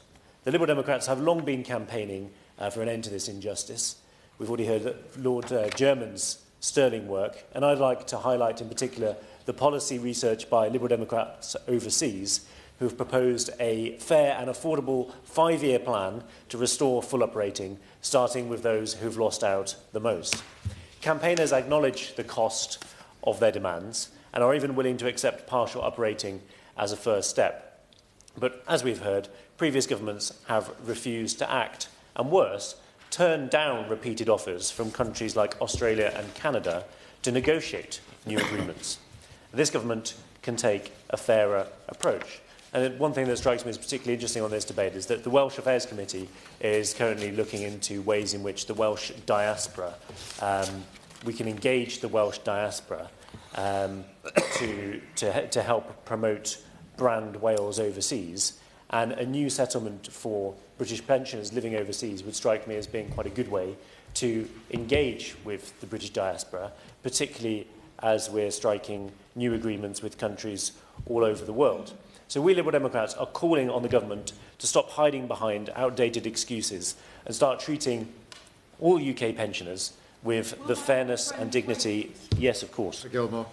The Liberal Democrats have long been campaigning for an end to this injustice. We've already heard that Lord Jermyn's sterling work, and I'd like to highlight in particular the policy research by Liberal Democrats overseas, who have proposed a fair and affordable 5-year plan to restore full uprating, starting with those who've lost out the most. Campaigners acknowledge the cost of their demands and are even willing to accept partial uprating as a first step. But as we've heard, previous governments have refused to act, and worse, turned down repeated offers from countries like Australia and Canada to negotiate new agreements. This government can take a fairer approach. And one thing that strikes me as particularly interesting on this debate is that the Welsh Affairs Committee is currently looking into ways in which the Welsh diaspora, we can engage the Welsh diaspora to help promote brand Wales overseas. And a new settlement for British pensioners living overseas would strike me as being quite a good way to engage with the British diaspora, particularly as we're striking new agreements with countries all over the world. So we Liberal Democrats are calling on the government to stop hiding behind outdated excuses and start treating all UK pensioners with the fairness and dignity. Yes, of course. Gilmore.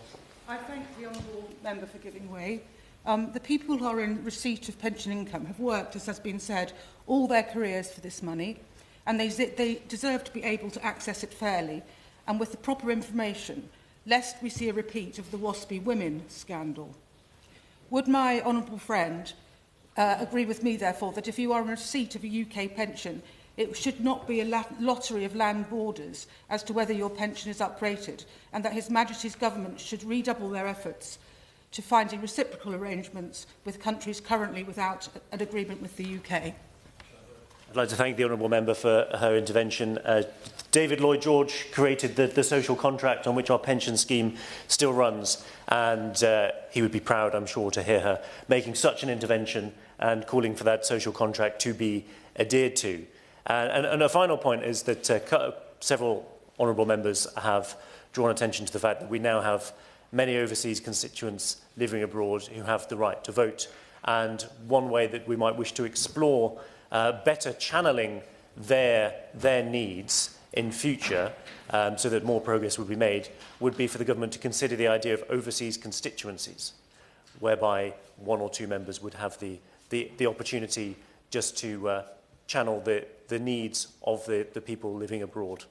I thank the honourable member for giving way. The people who are in receipt of pension income have worked, as has been said, all their careers for this money, and they deserve to be able to access it fairly and with the proper information, lest we see a repeat of the WASPy women scandal. Would my honourable friend agree with me, therefore, that if you are in receipt of a UK pension, it should not be a lottery of land borders as to whether your pension is uprated, and that His Majesty's government should redouble their efforts to finding reciprocal arrangements with countries currently without an agreement with the UK? I'd like to thank the honourable member for her intervention. David Lloyd George created the social contract on which our pension scheme still runs, and he would be proud, I'm sure, to hear her making such an intervention and calling for that social contract to be adhered to. And a final point is that several honourable members have drawn attention to the fact that we now have many overseas constituents living abroad who have the right to vote. And one way that we might wish to explore better channeling their needs in future, so that more progress would be made, would be for the government to consider the idea of overseas constituencies, whereby one or two members would have the opportunity just to channel the needs of the people living abroad,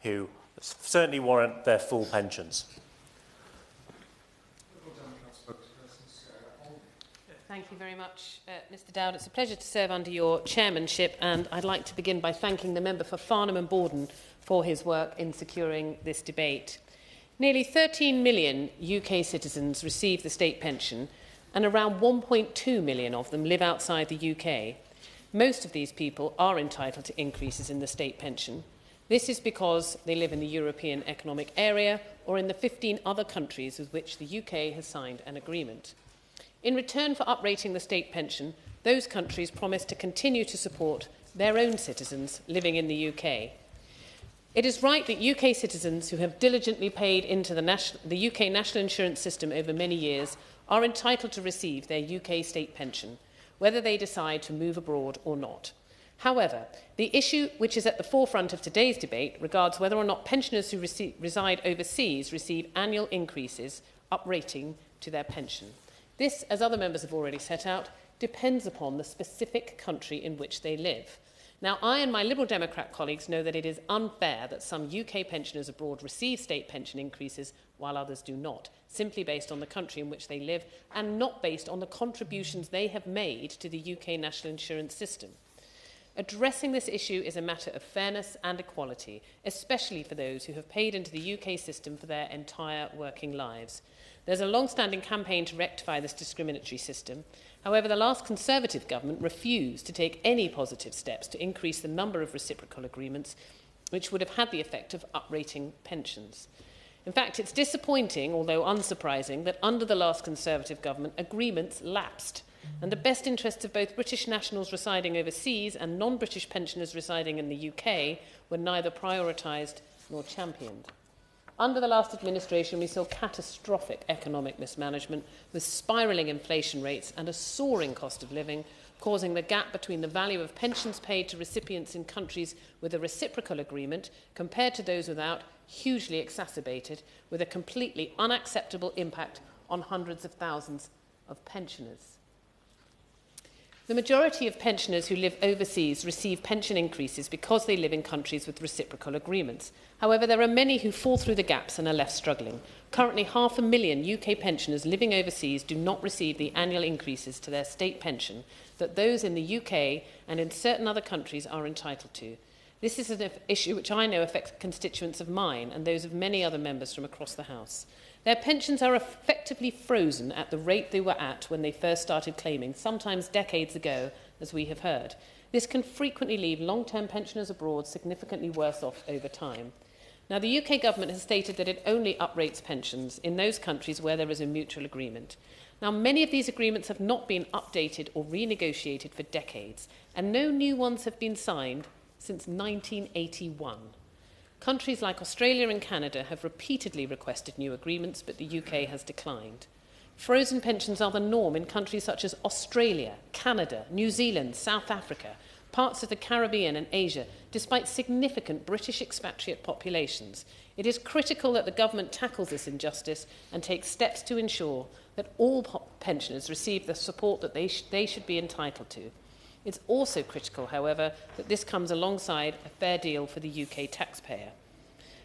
who certainly warrant their full pensions. Thank you very much, Mr Dowd. It's a pleasure to serve under your chairmanship, and I'd like to begin by thanking the member for Farnham and Borden for his work in securing this debate. Nearly 13 million UK citizens receive the state pension, and around 1.2 million of them live outside the UK. Most of these people are entitled to increases in the state pension. This is because they live in the European Economic Area or in the 15 other countries with which the UK has signed an agreement. In return for uprating the state pension, those countries promise to continue to support their own citizens living in the UK. It is right that UK citizens who have diligently paid into the UK national insurance system over many years are entitled to receive their UK state pension, whether they decide to move abroad or not. However, the issue which is at the forefront of today's debate regards whether or not pensioners who reside overseas receive annual increases uprating to their pension. This, as other members have already set out, depends upon the specific country in which they live. Now, I and my Liberal Democrat colleagues know that it is unfair that some UK pensioners abroad receive state pension increases while others do not, simply based on the country in which they live and not based on the contributions they have made to the UK national insurance system. Addressing this issue is a matter of fairness and equality, especially for those who have paid into the UK system for their entire working lives. There's a long-standing campaign to rectify this discriminatory system. However, the last Conservative government refused to take any positive steps to increase the number of reciprocal agreements, which would have had the effect of uprating pensions. In fact, it's disappointing, although unsurprising, that under the last Conservative government, agreements lapsed, and the best interests of both British nationals residing overseas and non-British pensioners residing in the UK were neither prioritised nor championed. Under the last administration, we saw catastrophic economic mismanagement with spiralling inflation rates and a soaring cost of living, causing the gap between the value of pensions paid to recipients in countries with a reciprocal agreement compared to those without hugely exacerbated, with a completely unacceptable impact on hundreds of thousands of pensioners. The majority of pensioners who live overseas receive pension increases because they live in countries with reciprocal agreements. However, there are many who fall through the gaps and are left struggling. Currently, 500,000 UK pensioners living overseas do not receive the annual increases to their state pension that those in the UK and in certain other countries are entitled to. This is an issue which I know affects constituents of mine and those of many other members from across the House. Their pensions are effectively frozen at the rate they were at when they first started claiming, sometimes decades ago, as we have heard. This can frequently leave long-term pensioners abroad significantly worse off over time. Now, the UK government has stated that it only uprates pensions in those countries where there is a mutual agreement. Now, many of these agreements have not been updated or renegotiated for decades, and no new ones have been signed since 1981. Countries like Australia and Canada have repeatedly requested new agreements, but the UK has declined. Frozen pensions are the norm in countries such as Australia, Canada, New Zealand, South Africa, parts of the Caribbean and Asia, despite significant British expatriate populations. It is critical that the government tackles this injustice and takes steps to ensure that all pensioners receive the support that they should be entitled to. It's also critical, however, that this comes alongside a fair deal for the UK taxpayer.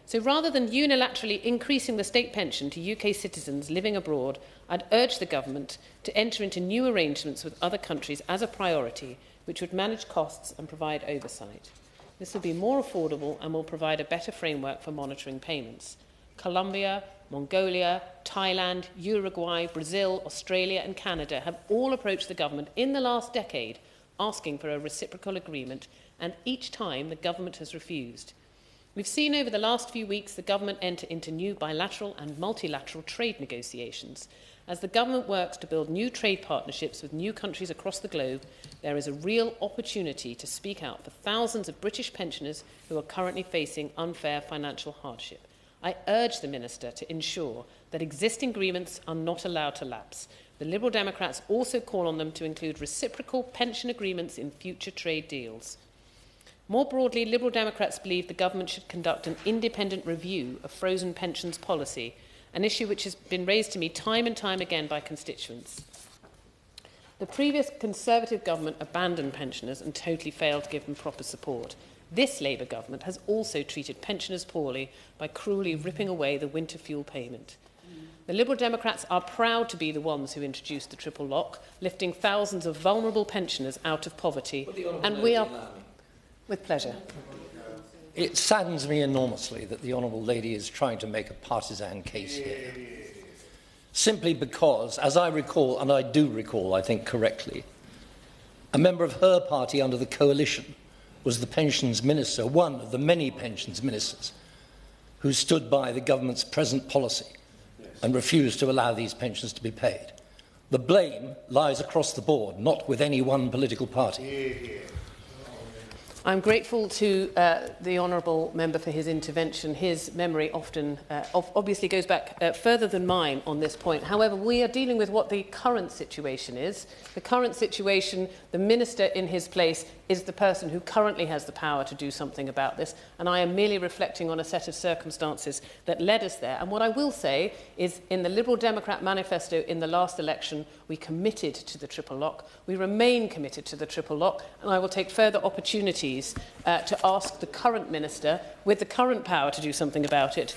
So rather than unilaterally increasing the state pension to UK citizens living abroad, I'd urge the government to enter into new arrangements with other countries as a priority, which would manage costs and provide oversight. This will be more affordable and will provide a better framework for monitoring payments. Colombia, Mongolia, Thailand, Uruguay, Brazil, Australia and Canada have all approached the government in the last decade asking for a reciprocal agreement, and each time the government has refused. We've seen over the last few weeks the government enter into new bilateral and multilateral trade negotiations. As the government works to build new trade partnerships with new countries across the globe, there is a real opportunity to speak out for thousands of British pensioners who are currently facing unfair financial hardship. I urge the Minister to ensure that existing agreements are not allowed to lapse. The Liberal Democrats also call on them to include reciprocal pension agreements in future trade deals. More broadly, Liberal Democrats believe the government should conduct an independent review of frozen pensions policy, an issue which has been raised to me time and time again by constituents. The previous Conservative government abandoned pensioners and totally failed to give them proper support. This Labour government has also treated pensioners poorly by cruelly ripping away the winter fuel payment. The Liberal Democrats are proud to be the ones who introduced the triple lock, lifting thousands of vulnerable pensioners out of poverty. And we are... With pleasure. It saddens me enormously that the Honourable Lady is trying to make a partisan case here. Simply because, as I recall, and I do recall, I think correctly, a member of her party under the coalition was the pensions minister, one of the many pensions ministers, who stood by the government's present policy and refused to allow these pensions to be paid. The blame lies across the board, not with any one political party. I'm grateful to the Honourable Member for his intervention. His memory often obviously goes back further than mine on this point. However, we are dealing with what the current situation is. The current situation, the Minister in his place is the person who currently has the power to do something about this, and I am merely reflecting on a set of circumstances that led us there. And what I will say is, in the Liberal Democrat manifesto in the last election, we committed to the triple lock. We remain committed to the triple lock, and I will take further opportunities to ask the current Minister, with the current power to do something about it,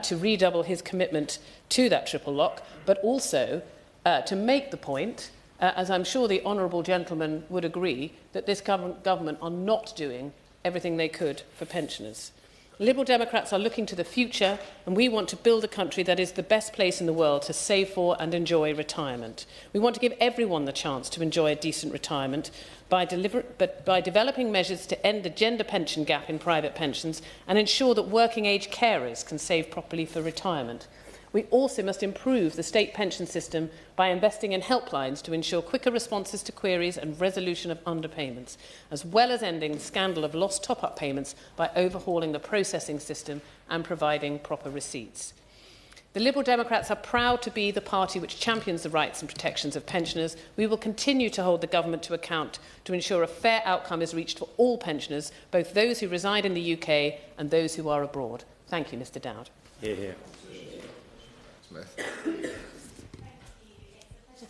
to redouble his commitment to that triple lock, but also to make the point, as I'm sure the honourable gentleman would agree, that this government are not doing everything they could for pensioners. Liberal Democrats are looking to the future, and we want to build a country that is the best place in the world to save for and enjoy retirement. We want to give everyone the chance to enjoy a decent retirement by developing measures to end the gender pension gap in private pensions and ensure that working-age carers can save properly for retirement. We also must improve the state pension system by investing in helplines to ensure quicker responses to queries and resolution of underpayments, as well as ending the scandal of lost top-up payments by overhauling the processing system and providing proper receipts. The Liberal Democrats are proud to be the party which champions the rights and protections of pensioners. We will continue to hold the government to account to ensure a fair outcome is reached for all pensioners, both those who reside in the UK and those who are abroad. Thank you, Mr Dowd. Hear, hear. Pleasure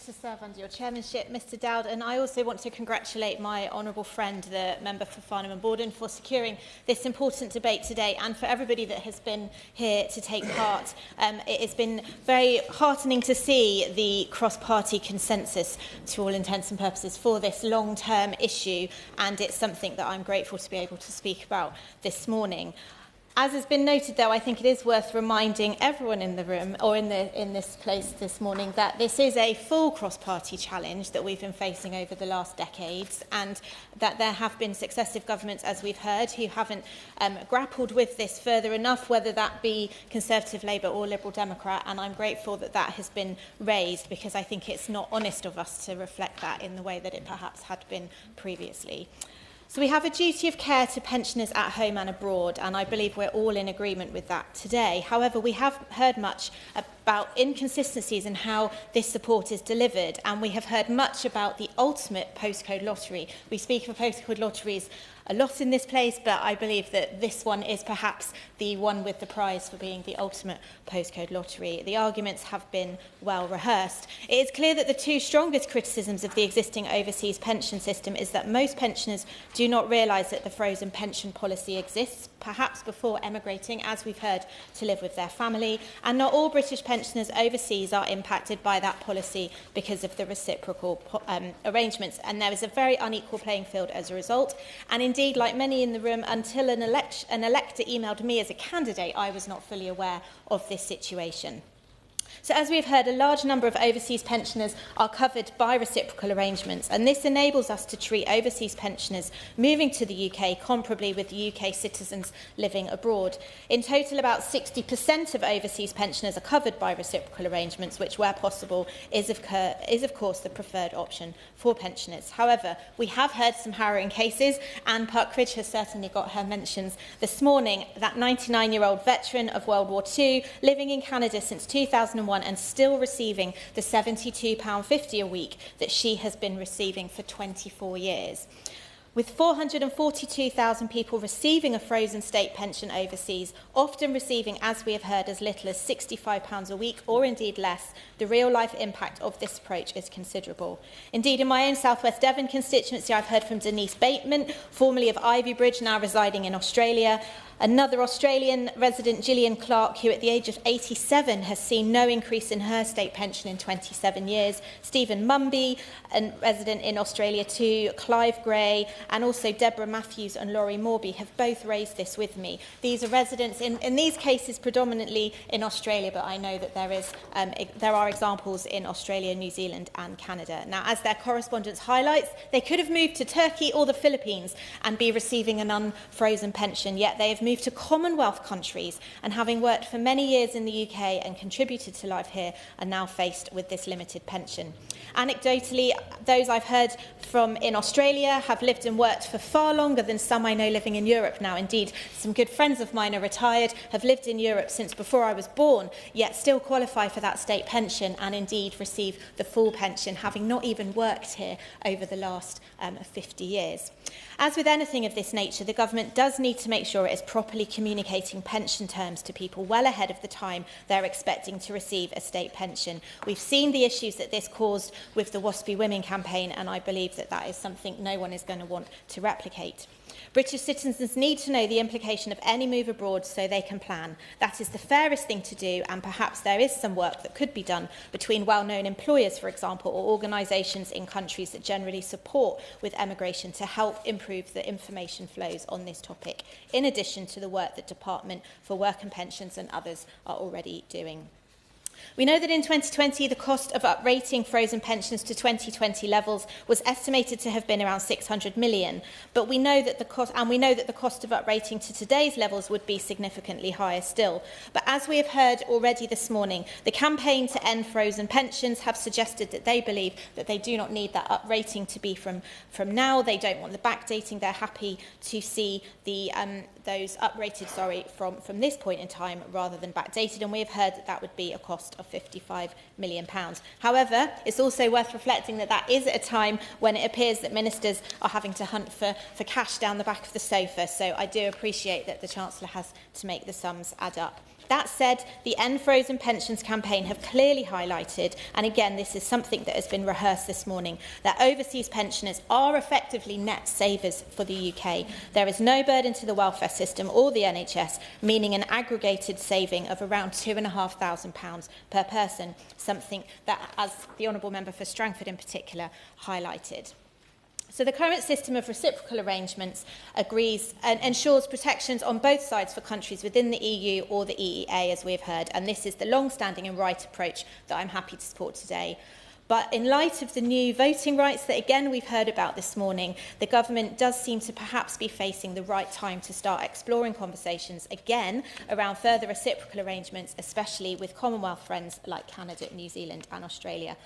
to serve under your chairmanship, Mr Dowd, and I also want to congratulate my honourable friend, the member for Farnham and Borden, for securing this important debate today, and for everybody that has been here to take part. It has been very heartening to see the cross-party consensus, to all intents and purposes, for this long-term issue, and it's something that I'm grateful to be able to speak about this morning. As has been noted, though, I think it is worth reminding everyone in the room or in this place this morning that this is a full cross-party challenge that we've been facing over the last decades, and that there have been successive governments, as we've heard, who haven't grappled with this further enough, whether that be Conservative, Labour or Liberal Democrat, and I'm grateful that that has been raised, because I think it's not honest of us to reflect that in the way that it perhaps had been previously. So we have a duty of care to pensioners at home and abroad, and I believe we're all in agreement with that today. However, we have heard much about inconsistencies in how this support is delivered, and we have heard much about the ultimate postcode lottery. We speak of postcode lotteries a lot in this place, but I believe that this one is perhaps the one with the prize for being the ultimate postcode lottery. The arguments have been well rehearsed. It is clear that the two strongest criticisms of the existing overseas pension system is that most pensioners do not realise that the frozen pension policy exists, perhaps before emigrating, as we've heard, to live with their family, and not all British pensioners overseas are impacted by that policy because of the reciprocal arrangements, and there is a very unequal playing field as a result. And indeed, like many in the room, until an elector emailed me as a candidate, I was not fully aware of this situation. So as we've heard, a large number of overseas pensioners are covered by reciprocal arrangements, and this enables us to treat overseas pensioners moving to the UK comparably with the UK citizens living abroad. In total, about 60% of overseas pensioners are covered by reciprocal arrangements, which, where possible, is of course the preferred option for pensioners. However, we have heard some harrowing cases, and Puckridge has certainly got her mentions this morning. That 99-year-old veteran of World War II, living in Canada since 2001 and still receiving the £72.50 a week that she has been receiving for 24 years. With 442,000 people receiving a frozen state pension overseas, often receiving, as we have heard, as little as £65 a week or indeed less, the real-life impact of this approach is considerable. Indeed, in my own South West Devon constituency, I've heard from Denise Bateman, formerly of Ivybridge, now residing in Australia. Another Australian resident, Gillian Clark, who at the age of 87 has seen no increase in her state pension in 27 years. Stephen Mumby, a resident in Australia too, Clive Gray, and also Deborah Matthews and Laurie Morby have both raised this with me. These are residents, in these cases, predominantly in Australia, but I know that there are examples in Australia, New Zealand and Canada. Now, as their correspondence highlights, they could have moved to Turkey or the Philippines and be receiving an unfrozen pension, yet they have moved to Commonwealth countries and, having worked for many years in the UK and contributed to life here, are now faced with this limited pension. Anecdotally, those I've heard from in Australia have lived and worked for far longer than some I know living in Europe now. Indeed, some good friends of mine are retired, have lived in Europe since before I was born, yet still qualify for that state pension and indeed receive the full pension, having not even worked here over the last 50 years. As with anything of this nature, the government does need to make sure it is properly communicating pension terms to people well ahead of the time they're expecting to receive a state pension. We've seen the issues that this caused with the Waspy Women campaign, and I believe that that is something no one is going to want to replicate. British citizens need to know the implication of any move abroad so they can plan. That is the fairest thing to do, and perhaps there is some work that could be done between well-known employers, for example, or organisations in countries that generally support with emigration to help improve the information flows on this topic, in addition to the work that Department for Work and Pensions and others are already doing. We know that in 2020, the cost of uprating frozen pensions to 2020 levels was estimated to have been around £600 million, but we know that the cost of uprating to today's levels would be significantly higher still. But as we have heard already this morning, the campaign to end frozen pensions have suggested that they believe that they do not need that uprating to be from now. They don't want the backdating. They're happy to see the those uprated, from this point in time rather than backdated, and we have heard that that would be a cost of £55 million. However, it's also worth reflecting that that is at a time when it appears that ministers are having to hunt for cash down the back of the sofa, so I do appreciate that the Chancellor has to make the sums add up. That said, the End Frozen Pensions campaign have clearly highlighted, and again this is something that has been rehearsed this morning, that overseas pensioners are effectively net savers for the UK. There is no burden to the welfare system or the NHS, meaning an aggregated saving of around £2,500 per person, something that, as the Honourable Member for Strangford in particular, highlighted. So the current system of reciprocal arrangements agrees and ensures protections on both sides for countries within the EU or the EEA, as we have heard, and this is the long-standing and right approach that I'm happy to support today. But in light of the new voting rights that, again, we've heard about this morning, the government does seem to perhaps be facing the right time to start exploring conversations, again, around further reciprocal arrangements, especially with Commonwealth friends like Canada, New Zealand and Australia,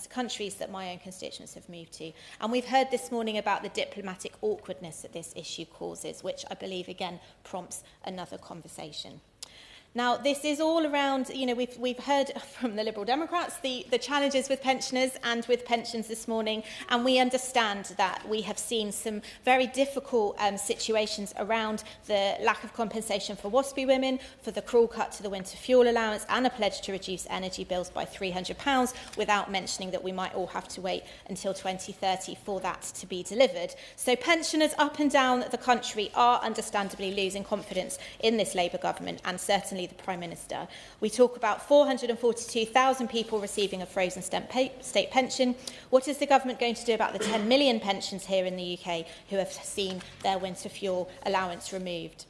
countries that my own constituents have moved to. And we've heard this morning about the diplomatic awkwardness that this issue causes, which I believe, again, prompts another conversation. Now, this is all around, we've heard from the Liberal Democrats the challenges with pensioners and with pensions this morning, and we understand that we have seen some very difficult situations around the lack of compensation for Waspy women, for the cruel cut to the winter fuel allowance, and a pledge to reduce energy bills by £300, without mentioning that we might all have to wait until 2030 for that to be delivered. So pensioners up and down the country are understandably losing confidence in this Labour government, and certainly the Prime Minister. We talk about 442,000 people receiving a frozen state pension. What is the government going to do about the 10 million pensions here in the UK who have seen their winter fuel allowance removed?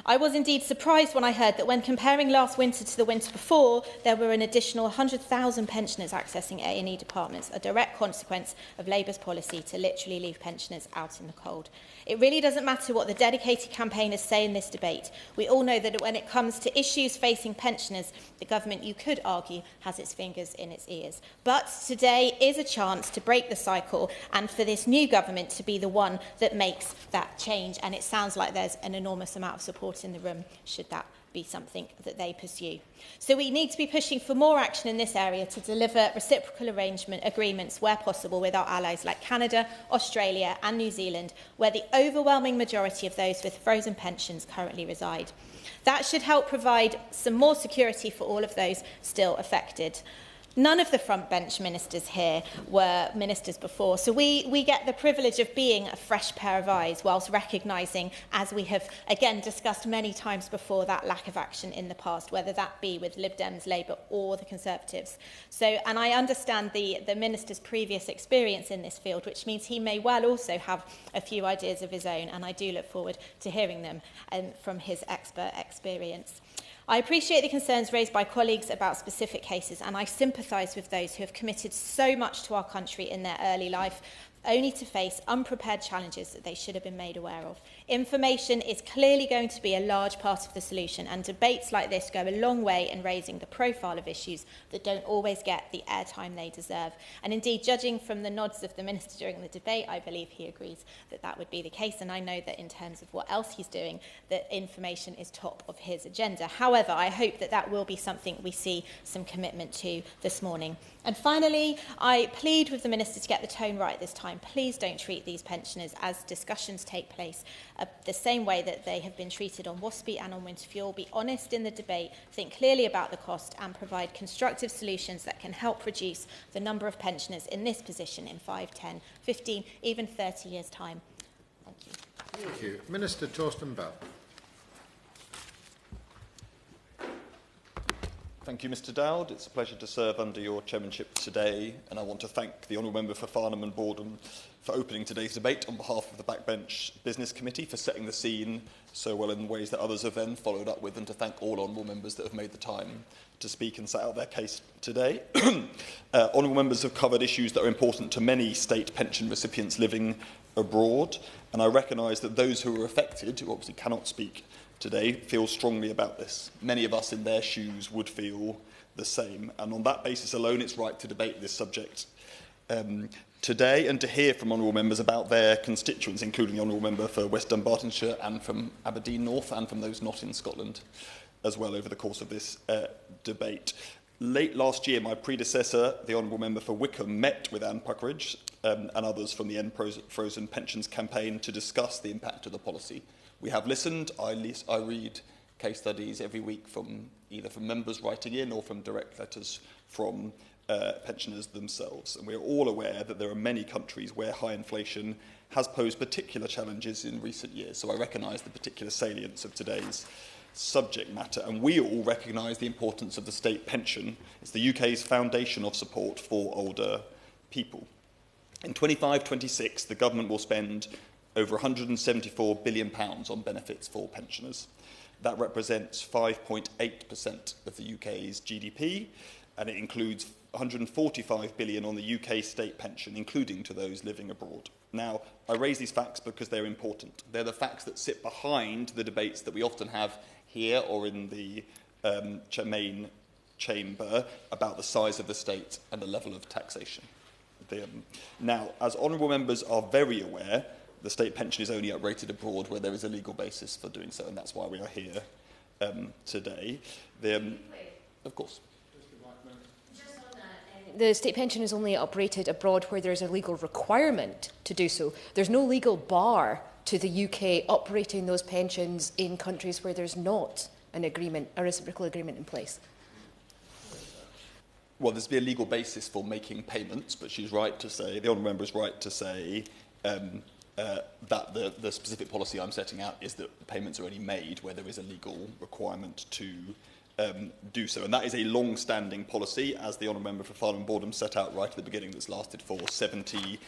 I was indeed surprised when I heard that when comparing last winter to the winter before, there were an additional 100,000 pensioners accessing A&E departments, a direct consequence of Labour's policy to literally leave pensioners out in the cold. It really doesn't matter what the dedicated campaigners say in this debate. We all know that when it comes to issues facing pensioners, the government, you could argue, has its fingers in its ears. But today is a chance to break the cycle and for this new government to be the one that makes that change. And it sounds like there's an enormous amount of support in the room should that be something that they pursue. So we need to be pushing for more action in this area to deliver reciprocal agreements where possible with our allies like Canada, Australia and New Zealand, where the overwhelming majority of those with frozen pensions currently reside. That should help provide some more security for all of those still affected. None of the front bench ministers here were ministers before, so we get the privilege of being a fresh pair of eyes whilst recognising, as we have again discussed many times before, that lack of action in the past, whether that be with Lib Dems, Labour or the Conservatives. And I understand the minister's previous experience in this field, which means he may well also have a few ideas of his own, and I do look forward to hearing them from his expert experience. I appreciate the concerns raised by colleagues about specific cases, and I sympathise with those who have committed so much to our country in their early life, only to face unprepared challenges that they should have been made aware of. Information is clearly going to be a large part of the solution, and debates like this go a long way in raising the profile of issues that don't always get the airtime they deserve. And indeed, judging from the nods of the Minister during the debate, I believe he agrees that that would be the case, and I know that in terms of what else he's doing, that information is top of his agenda. However, I hope that that will be something we see some commitment to this morning. And finally, I plead with the Minister to get the tone right this time. Please don't treat these pensioners, as discussions take place, the same way that they have been treated on WASPI and on winter fuel. Be honest in the debate, think clearly about the cost and provide constructive solutions that can help reduce the number of pensioners in this position in 5, 10, 15, even 30 years' time. Thank you. Thank you. Minister Torsten Bell. Thank you, Mr Dowd. It's a pleasure to serve under your chairmanship today, and I want to thank the Honourable Member for Farnham and Borden for opening today's debate on behalf of the Backbench Business Committee, for setting the scene so well in ways that others have then followed up with, and to thank all Honourable Members that have made the time to speak and set out their case today. Honourable Members have covered issues that are important to many state pension recipients living abroad, and I recognise that those who are affected, who obviously cannot speak today, feel strongly about this. Many of us in their shoes would feel the same, and on that basis alone it's right to debate this subject today, and to hear from Honourable Members about their constituents, including the Honourable Member for West Dunbartonshire and from Aberdeen North, and from those not in Scotland as well, over the course of this debate. Late last year, my predecessor, the Honourable Member for Wickham, met with Anne Puckeridge and others from the End Frozen Pensions campaign to discuss the impact of the policy. We have listened. I read case studies every week from either from members writing in or from direct letters from pensioners themselves. And we are all aware that there are many countries where high inflation has posed particular challenges in recent years. So I recognise the particular salience of today's subject matter. And we all recognise the importance of the state pension. It's the UK's foundation of support for older people. In 25-26, the government will spend over £174 billion on benefits for pensioners. That represents 5.8% of the UK's GDP, and it includes £145 billion on the UK state pension, including to those living abroad. Now, I raise these facts because they're important. They're the facts that sit behind the debates that we often have here or in the main chamber about the size of the state and the level of taxation. Now, as honourable members are very aware, the state pension is only uprated abroad where there is a legal basis for doing so, and that's why we are here today. Of course. The state pension is only uprated abroad where there is a legal requirement to do so. There's no legal bar to the UK uprating those pensions in countries where there's not an agreement, a reciprocal agreement in place. Well, there's been a legal basis for making payments, but she's right to say, the honourable member is right to say that the specific policy I'm setting out is that payments are only made where there is a legal requirement to do so. And that is a long-standing policy, as the honourable member for Farnham and Borden set out right at the beginning, that's lasted for 70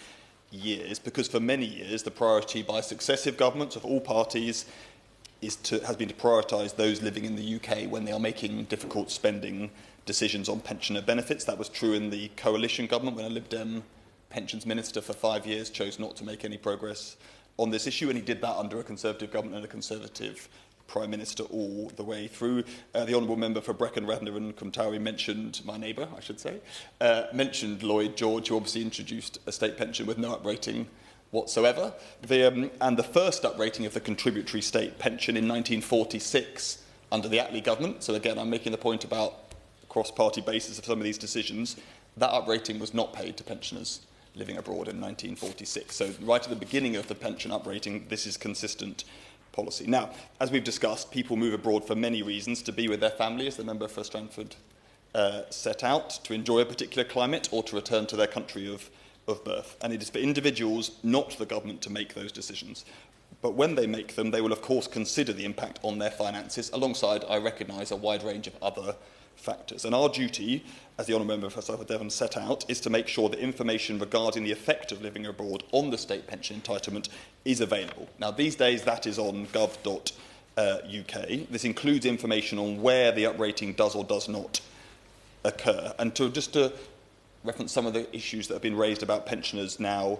years, because for many years the priority by successive governments of all parties has been to prioritise those living in the UK when they are making difficult spending decisions on pensioner benefits. That was true in the coalition government when a Lib Dem pensions minister for 5 years chose not to make any progress on this issue, and he did that under a Conservative government and a Conservative Prime Minister all the way through. The Honourable Member for Brecon, Radnor and Cwmtari mentioned, my neighbour, I should say, mentioned Lloyd George, who obviously introduced a state pension with no uprating whatsoever. And the first uprating of the contributory state pension in 1946 under the Attlee government. So again, I'm making the point about cross-party basis of some of these decisions. That uprating was not paid to pensioners living abroad in 1946. So right at the beginning of the pension uprating, this is consistent policy. Now, as we've discussed, people move abroad for many reasons: to be with their family, as the member for Strandford set out, to enjoy a particular climate, or to return to their country of birth. And it is for individuals, not the government, to make those decisions. But when they make them, they will of course consider the impact on their finances, alongside, I recognise, a wide range of other factors. And our duty, as the Honourable Member for South Devon set out, is to make sure that information regarding the effect of living abroad on the state pension entitlement is available. Now, these days, that is on gov.uk. This includes information on where the uprating does or does not occur. And just to reference some of the issues that have been raised about pensioners now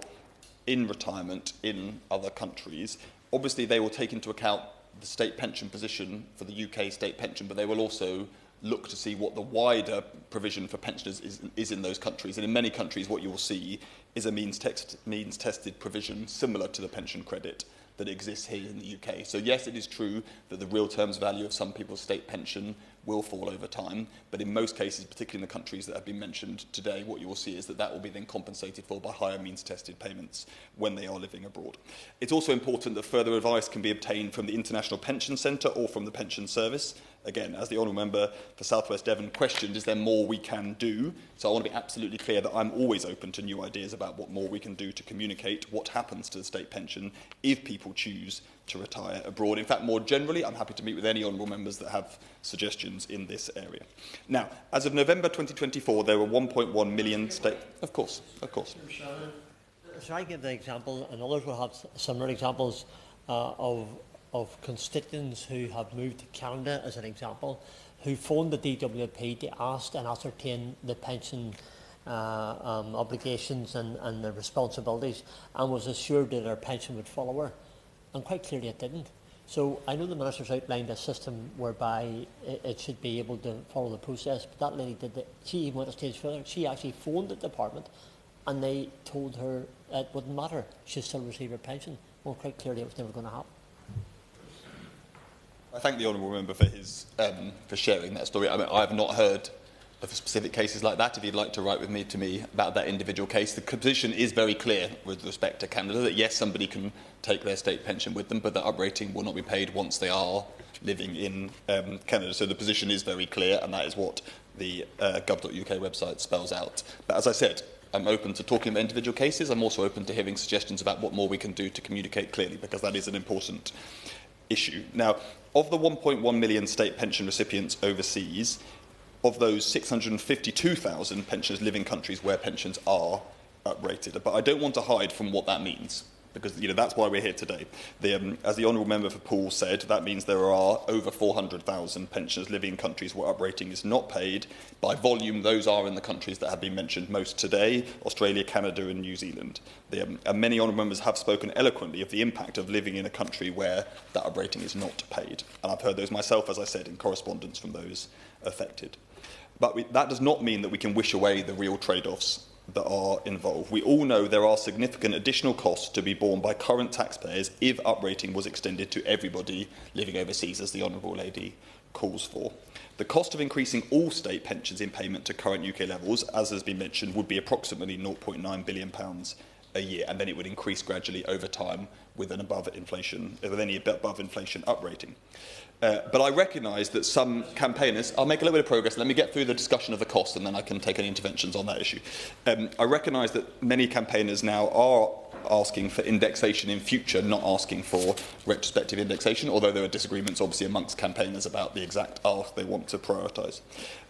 in retirement in other countries, obviously they will take into account the state pension position for the UK state pension, but they will also look to see what the wider provision for pensioners is in those countries. And in many countries, what you will see is a means-tested provision similar to the pension credit that exists here in the UK. So yes, it is true that the real terms value of some people's state pension will fall over time, but in most cases, particularly in the countries that have been mentioned today, what you will see is that that will be then compensated for by higher means-tested payments when they are living abroad. It's also important that further advice can be obtained from the International Pension Centre or from the Pension Service. Again, as the Honourable Member for South West Devon questioned, is there more we can do? So I want to be absolutely clear that I'm always open to new ideas about what more we can do to communicate what happens to the state pension if people choose to retire abroad. In fact, more generally, I'm happy to meet with any Honourable Members that have suggestions in this area. Now, as of November 2024, there were 1.1 million state... Of course. Shall I give the example, and others will have similar examples of constituents who have moved to Canada, as an example, who phoned the DWP to ask and ascertain the pension obligations and the responsibilities, and was assured that their pension would follow her. And quite clearly it didn't. So I know the Minister's outlined a system whereby it should be able to follow the process, but that lady did she even went a stage further. She actually phoned the department and they told her it wouldn't matter, she'd still receive her pension. Well, quite clearly it was never going to happen. I thank the Honourable Member for his for sharing that story. I mean, I have not heard of specific cases like that. If you'd like to write to me about that individual case, the position is very clear with respect to Canada that yes, somebody can take their state pension with them, but the uprating will not be paid once they are living in Canada. So the position is very clear, and that is what the gov.uk website spells out. But as I said, I'm open to talking about individual cases. I'm also open to hearing suggestions about what more we can do to communicate clearly, because that is an important issue. Now, of the 1.1 million state pension recipients overseas, of those 652,000 pensioners live in countries where pensions are uprated. But I don't want to hide from what that means, because that's why we're here today. As the Honourable Member for Poole said, that means there are over 400,000 pensioners living in countries where uprating is not paid. By volume, those are in the countries that have been mentioned most today: Australia, Canada and New Zealand. And many Honourable Members have spoken eloquently of the impact of living in a country where that uprating is not paid. And I've heard those myself, as I said, in correspondence from those affected. But that does not mean that we can wish away the real trade-offs that are involved. We all know there are significant additional costs to be borne by current taxpayers if uprating was extended to everybody living overseas, as the Honourable Lady calls for. The cost of increasing all state pensions in payment to current UK levels, as has been mentioned, would be approximately £0.9 billion a year, and then it would increase gradually over time with any above inflation uprating. But I recognise that some campaigners... I'll make a little bit of progress. Let me get through the discussion of the cost, and then I can take any interventions on that issue. I recognise that many campaigners now are asking for indexation in future, not asking for retrospective indexation, although there are disagreements, obviously, amongst campaigners about the exact ask they want to prioritise.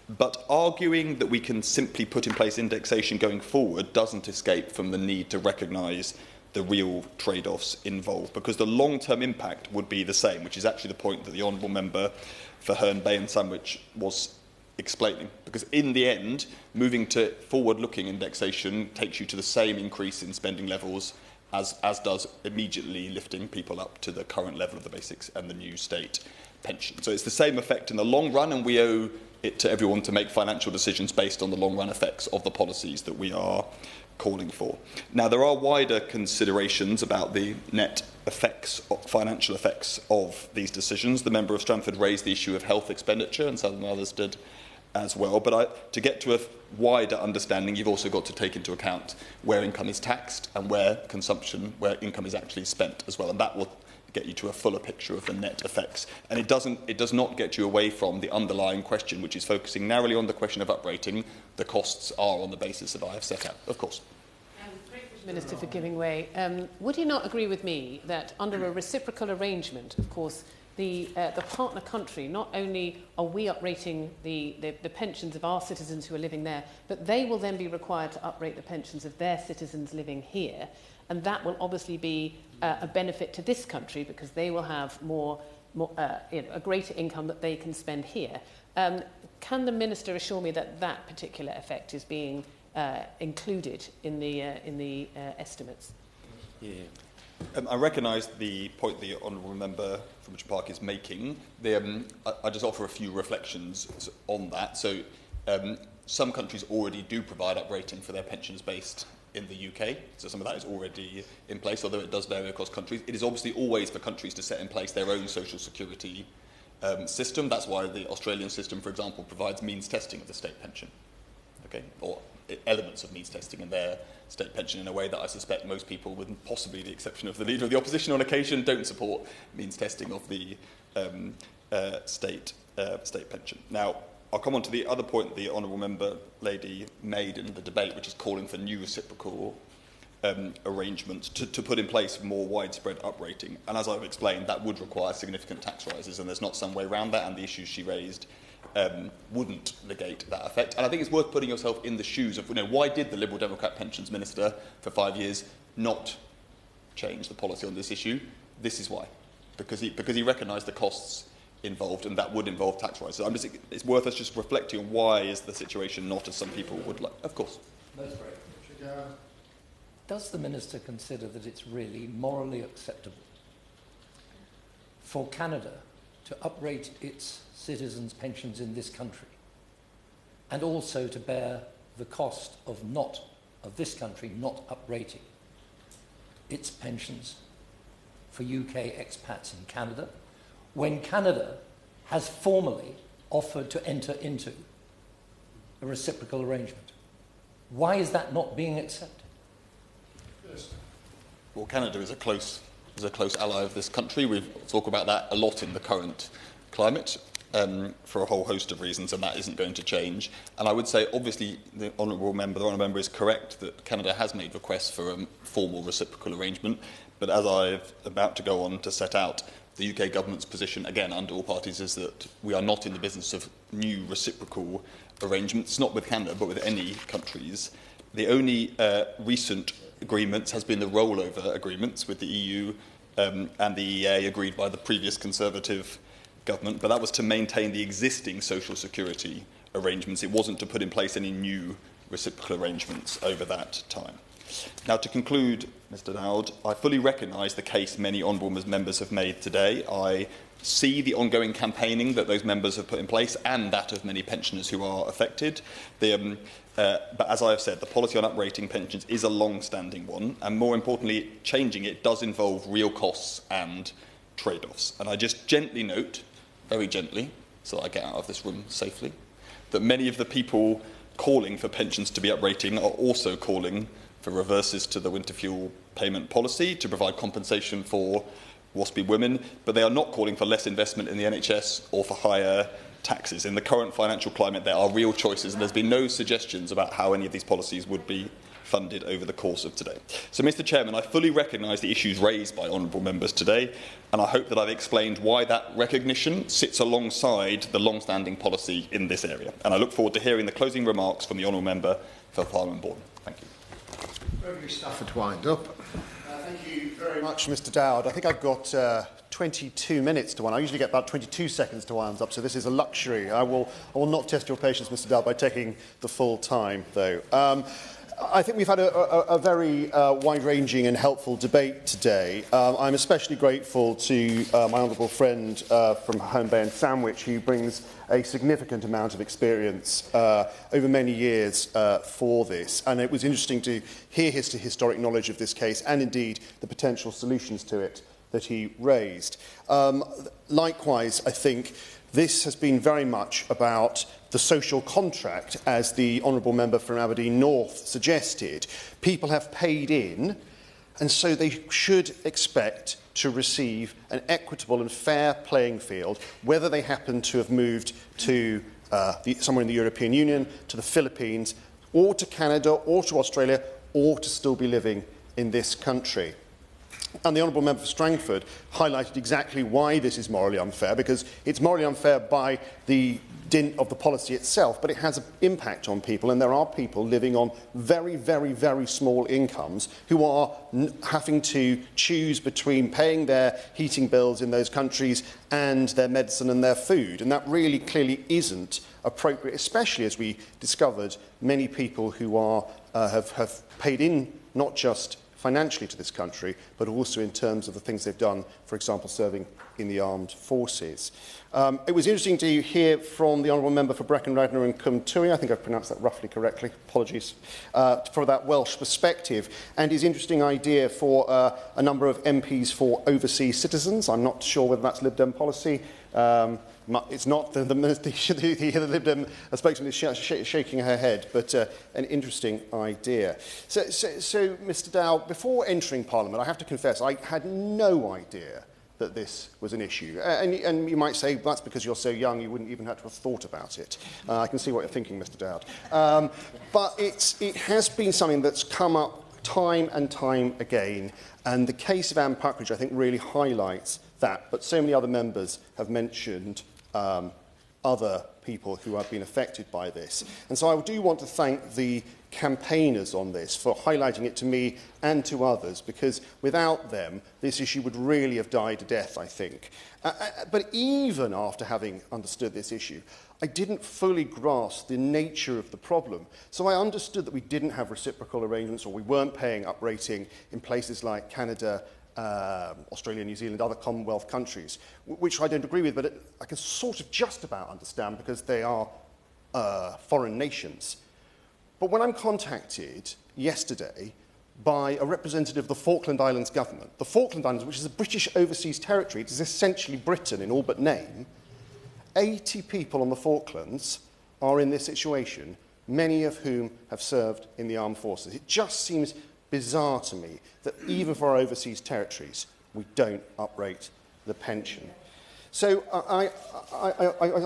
But arguing that we can simply put in place indexation going forward doesn't escape from the need to recognise the real trade-offs involved, because the long-term impact would be the same, which is actually the point that the Honourable Member for Herne Bay and Sandwich was explaining. Because in the end, moving to forward-looking indexation takes you to the same increase in spending levels as does immediately lifting people up to the current level of the basics and the new state pension. So it's the same effect in the long run, and we owe it to everyone to make financial decisions based on the long-run effects of the policies that we are calling for. Now, there are wider considerations about the net effects, financial effects of these decisions. The member of Stratford raised the issue of health expenditure, and some others did as well. But to get to a wider understanding, you've also got to take into account where income is taxed and where where income is actually spent as well. And that will get you to a fuller picture of the net effects. And it does not get you away from the underlying question, which is focusing narrowly on the question of uprating. The costs are on the basis that I have set out, of course. Minister for giving way. Would you not agree with me that under a reciprocal arrangement, of course, the partner country, not only are we uprating the pensions of our citizens who are living there, but they will then be required to uprate the pensions of their citizens living here, and that will obviously be a benefit to this country because they will have a greater income that they can spend here. Can the Minister assure me that that particular effect is being included in the estimates? Yeah. I recognise the point the Honourable Member from Richmond Park is making. I just offer a few reflections on that. So, some countries already do provide uprating for their pensions based in the UK. So some of that is already in place, although it does vary across countries. It is obviously always for countries to set in place their own social security system. That's why the Australian system, for example, provides means testing of the state pension, okay, or elements of means testing in their state pension in a way that I suspect most people, with possibly the exception of the Leader of the Opposition on occasion, don't support means testing of the state pension. Now, I'll come on to the other point the Honourable Member Lady made in the debate, which is calling for new reciprocal arrangements to put in place more widespread uprating. And as I've explained, that would require significant tax rises, and there's not some way around that, and the issues she raised wouldn't negate that effect. And I think it's worth putting yourself in the shoes of, why did the Liberal Democrat Pensions Minister for 5 years not change the policy on this issue? This is why. Because he recognised the costs involved, and that would involve tax rises. It's worth us just reflecting on why is the situation not as some people would like. Of course. That's great. Does the Minister consider that it's really morally acceptable for Canada to uprate its citizens' pensions in this country and also to bear the cost of this country not uprating its pensions for UK expats in Canada, when Canada has formally offered to enter into a reciprocal arrangement? Why is that not being accepted? Well, Canada is a close ally of this country. We talk about that a lot in the current climate for a whole host of reasons, and that isn't going to change. And I would say, obviously, the Honourable Member is correct that Canada has made requests for a formal reciprocal arrangement, but as I'm about to go on to set out, the UK government's position, again, under all parties, is that we are not in the business of new reciprocal arrangements, not with Canada, but with any countries. The only recent agreements has been the rollover agreements with the EU and the EA agreed by the previous Conservative government, but that was to maintain the existing social security arrangements. It wasn't to put in place any new reciprocal arrangements over that time. Now, to conclude, Mr Dowd, I fully recognise the case many honourable members have made today. I see the ongoing campaigning that those members have put in place and that of many pensioners who are affected. But as I have said, the policy on uprating pensions is a long-standing one, and more importantly, changing it does involve real costs and trade-offs. And I just gently note, very gently, so that I get out of this room safely, that many of the people calling for pensions to be uprating are also calling for reverses to the winter fuel payment policy to provide compensation for WASPy women, but they are not calling for less investment in the NHS or for higher taxes. In the current financial climate, there are real choices, and there's been no suggestions about how any of these policies would be funded over the course of today. So, Mr Chairman, I fully recognise the issues raised by honourable members today, and I hope that I've explained why that recognition sits alongside the long-standing policy in this area. And I look forward to hearing the closing remarks from the honourable member for Parliament Bourne. Thank you. Stafford to wind up. Thank you very much, Mr Dowd. I think I've got 22 minutes to wind. I usually get about 22 seconds to wind up, so this is a luxury. I will not test your patience, Mr Dowd, by taking the full time, though. I think we've had a very wide-ranging and helpful debate today. I'm especially grateful to my honourable friend from Home Bay and Sandwich, who brings a significant amount of experience over many years for this. And it was interesting to hear his historic knowledge of this case and, indeed, the potential solutions to it that he raised. Likewise, I think this has been very much about the social contract, as the honourable member from Aberdeen North suggested. People have paid in, and so they should expect to receive an equitable and fair playing field, whether they happen to have moved to somewhere in the European Union, to the Philippines, or to Canada, or to Australia, or to still be living in this country. And the Honourable Member for Strangford highlighted exactly why this is morally unfair, because it's morally unfair by the dint of the policy itself, but it has an impact on people, and there are people living on very, very, very small incomes who are having to choose between paying their heating bills in those countries and their medicine and their food, and that really clearly isn't appropriate, especially as we discovered many people who are, have paid in not just financially to this country, but also in terms of the things they've done, for example, serving in the armed forces. It was interesting to hear from the Honourable Member for Brecon Radnor and Cwmtwy, I think I've pronounced that roughly correctly, apologies, for that Welsh perspective, and his interesting idea for a number of MPs for overseas citizens. I'm not sure whether that's Lib Dem policy. It's not the Lib Dem spokesman is shaking her head, but an interesting idea. So, Mr Dowd, before entering Parliament, I have to confess, I had no idea that this was an issue. And you might say, that's because you're so young, you wouldn't even have to have thought about it. I can see what you're thinking, Mr Dowd. But it has been something that's come up time and time again, and the case of Anne Puckridge, I think, really highlights that. But so many other members have mentioned other people who have been affected by this. And so I do want to thank the campaigners on this for highlighting it to me and to others, because without them, this issue would really have died a death, I think. But even after having understood this issue, I didn't fully grasp the nature of the problem. So I understood that we didn't have reciprocal arrangements, or we weren't paying up rating in places like Canada, Australia, New Zealand, other Commonwealth countries, which I don't agree with, but I can sort of just about understand because they are foreign nations. But when I'm contacted yesterday by a representative of the Falkland Islands government, the Falkland Islands, which is a British overseas territory, it is essentially Britain in all but name, 80 people on the Falklands are in this situation, many of whom have served in the armed forces. It just seems bizarre to me that even for our overseas territories, we don't uprate the pension. So I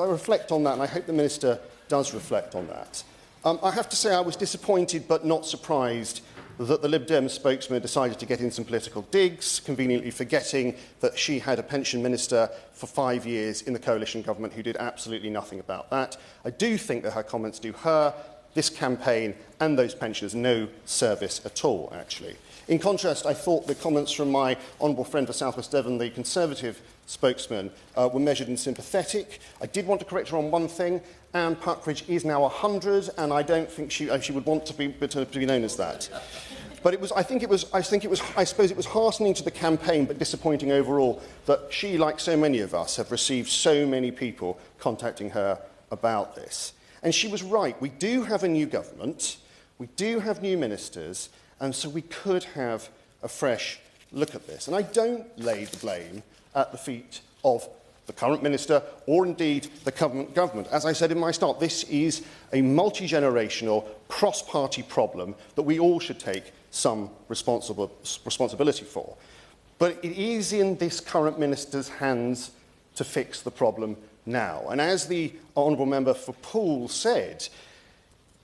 reflect on that, and I hope the Minister does reflect on that. I have to say I was disappointed but not surprised that the Lib Dem spokesman decided to get in some political digs, conveniently forgetting that she had a pension minister for 5 years in the coalition government who did absolutely nothing about that. I do think that her comments do her, this campaign and those pensioners no service at all, actually. In contrast, I thought the comments from my honourable friend for South West Devon, the Conservative spokesman, were measured and sympathetic. I did want to correct her on one thing. Anne Puckridge is now 100, and I don't think she would want to be known as that. But I suppose it was heartening to the campaign, but disappointing overall, that she, like so many of us, have received so many people contacting her about this. And she was right. We do have a new government, we do have new ministers, and so we could have a fresh look at this. And I don't lay the blame at the feet of the current minister or indeed the government. As I said in my start, this is a multi-generational, cross-party problem that we all should take some responsibility for. But it is in this current minister's hands to fix the problem now. And as the honourable member for Poole said,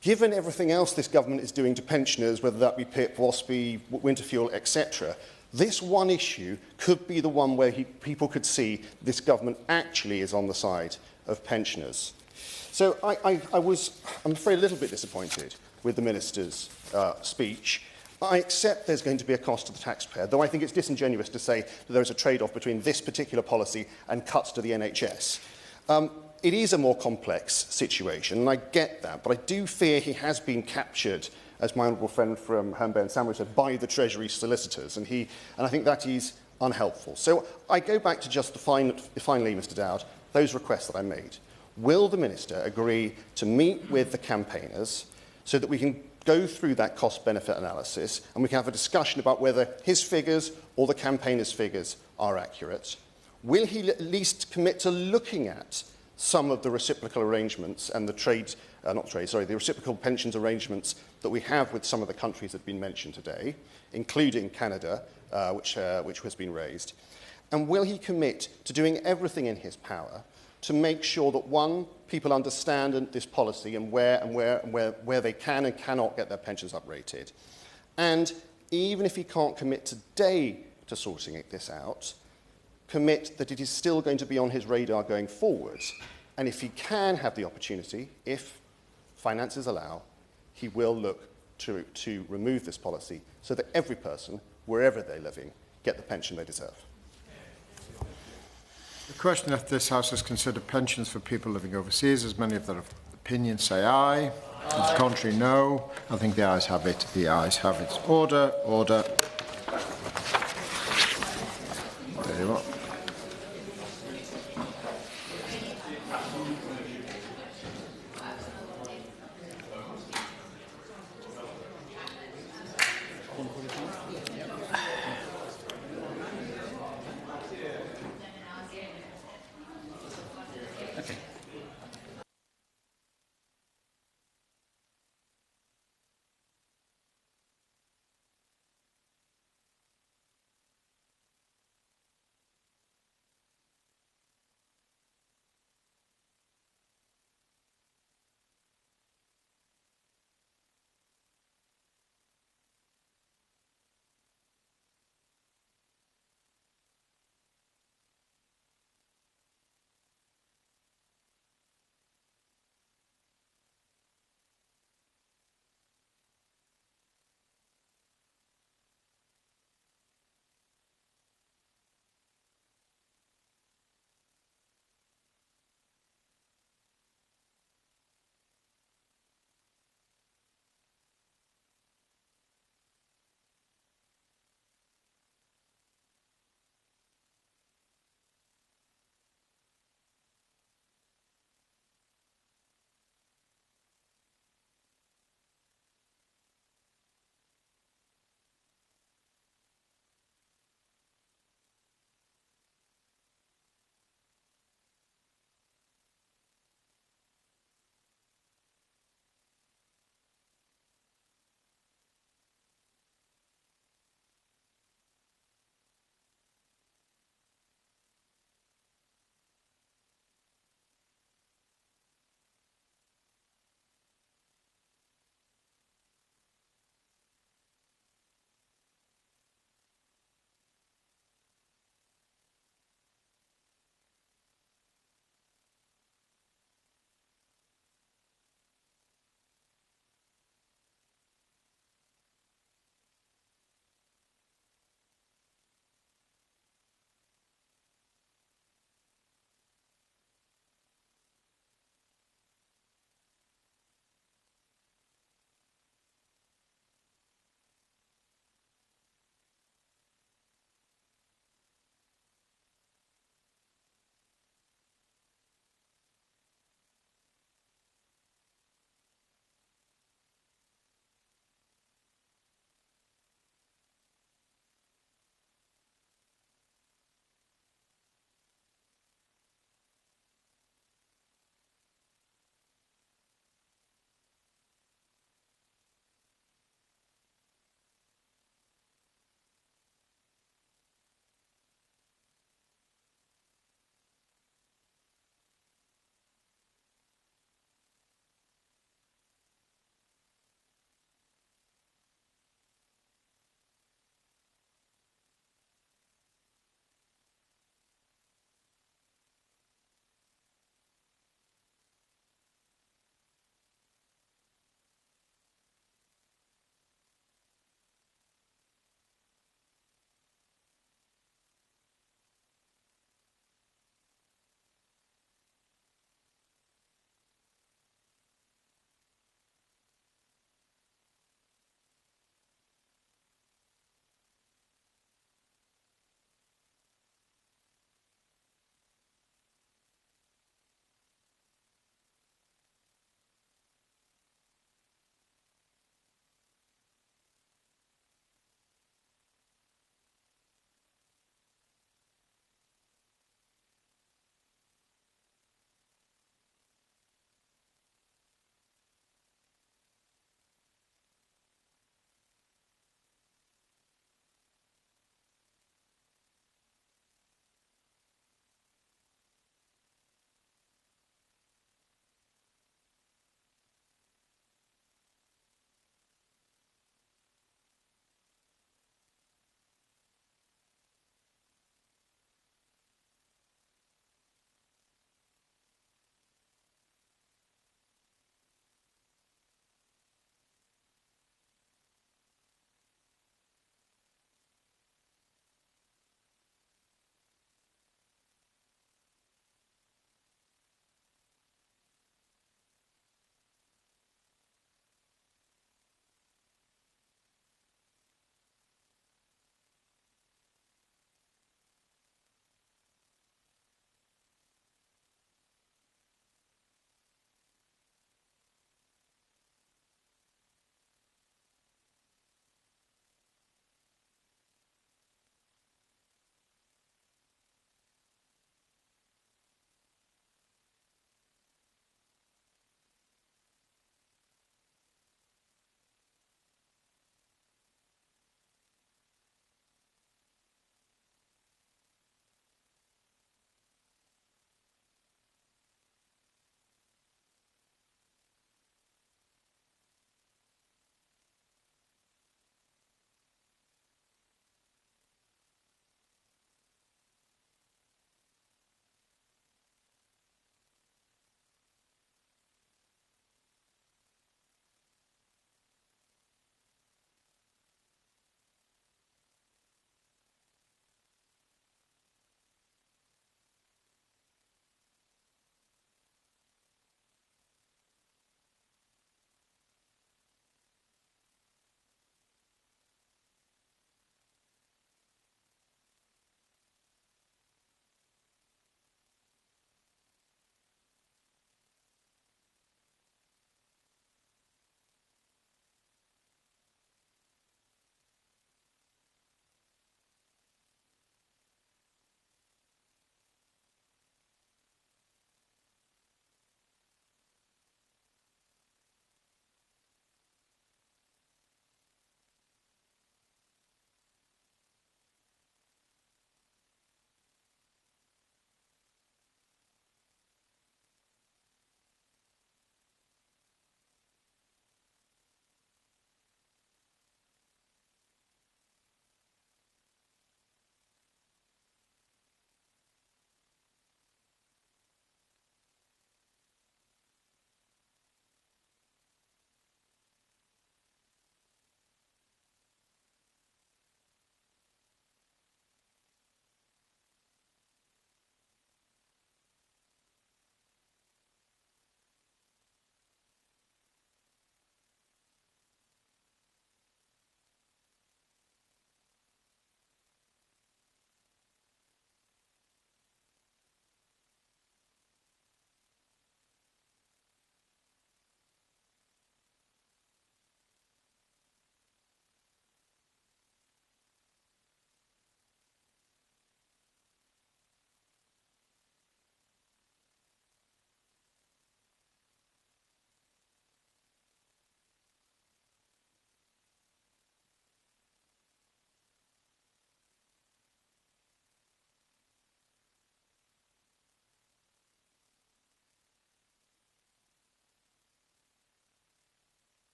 given everything else this government is doing to pensioners, whether that be PIP, WASPI, winter fuel, etc., this one issue could be the one where people could see this government actually is on the side of pensioners. So I'm afraid, a little bit disappointed with the minister's speech. I accept there's going to be a cost to the taxpayer, though I think it's disingenuous to say that there is a trade-off between this particular policy and cuts to the NHS. It is a more complex situation, and I get that, but I do fear he has been captured, as my honourable friend from Herne Bay and Sandwich said, by the Treasury solicitors, and I think that is unhelpful. So I go back to just finally, Mr Dowd, those requests that I made. Will the Minister agree to meet with the campaigners so that we can go through that cost-benefit analysis and we can have a discussion about whether his figures or the campaigners' figures are accurate? Will he at least commit to looking at some of the reciprocal arrangements and the reciprocal pensions arrangements that we have with some of the countries that have been mentioned today, including Canada, which has been raised? And will he commit to doing everything in his power to make sure that, one, people understand this policy and where they can and cannot get their pensions uprated? And even if he can't commit today to sorting this out, commit that it is still going to be on his radar going forwards. And if he can have the opportunity, if finances allow, he will look to remove this policy so that every person, wherever they're living, get the pension they deserve. The question if this House has considered pensions for people living overseas, as many of their opinions say aye. To the contrary, no. I think the ayes have it. The ayes have it. Order, order. There you are.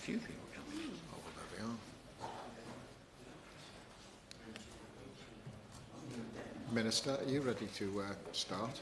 few people coming. Oh, well, there we are. Minister, are you ready to start?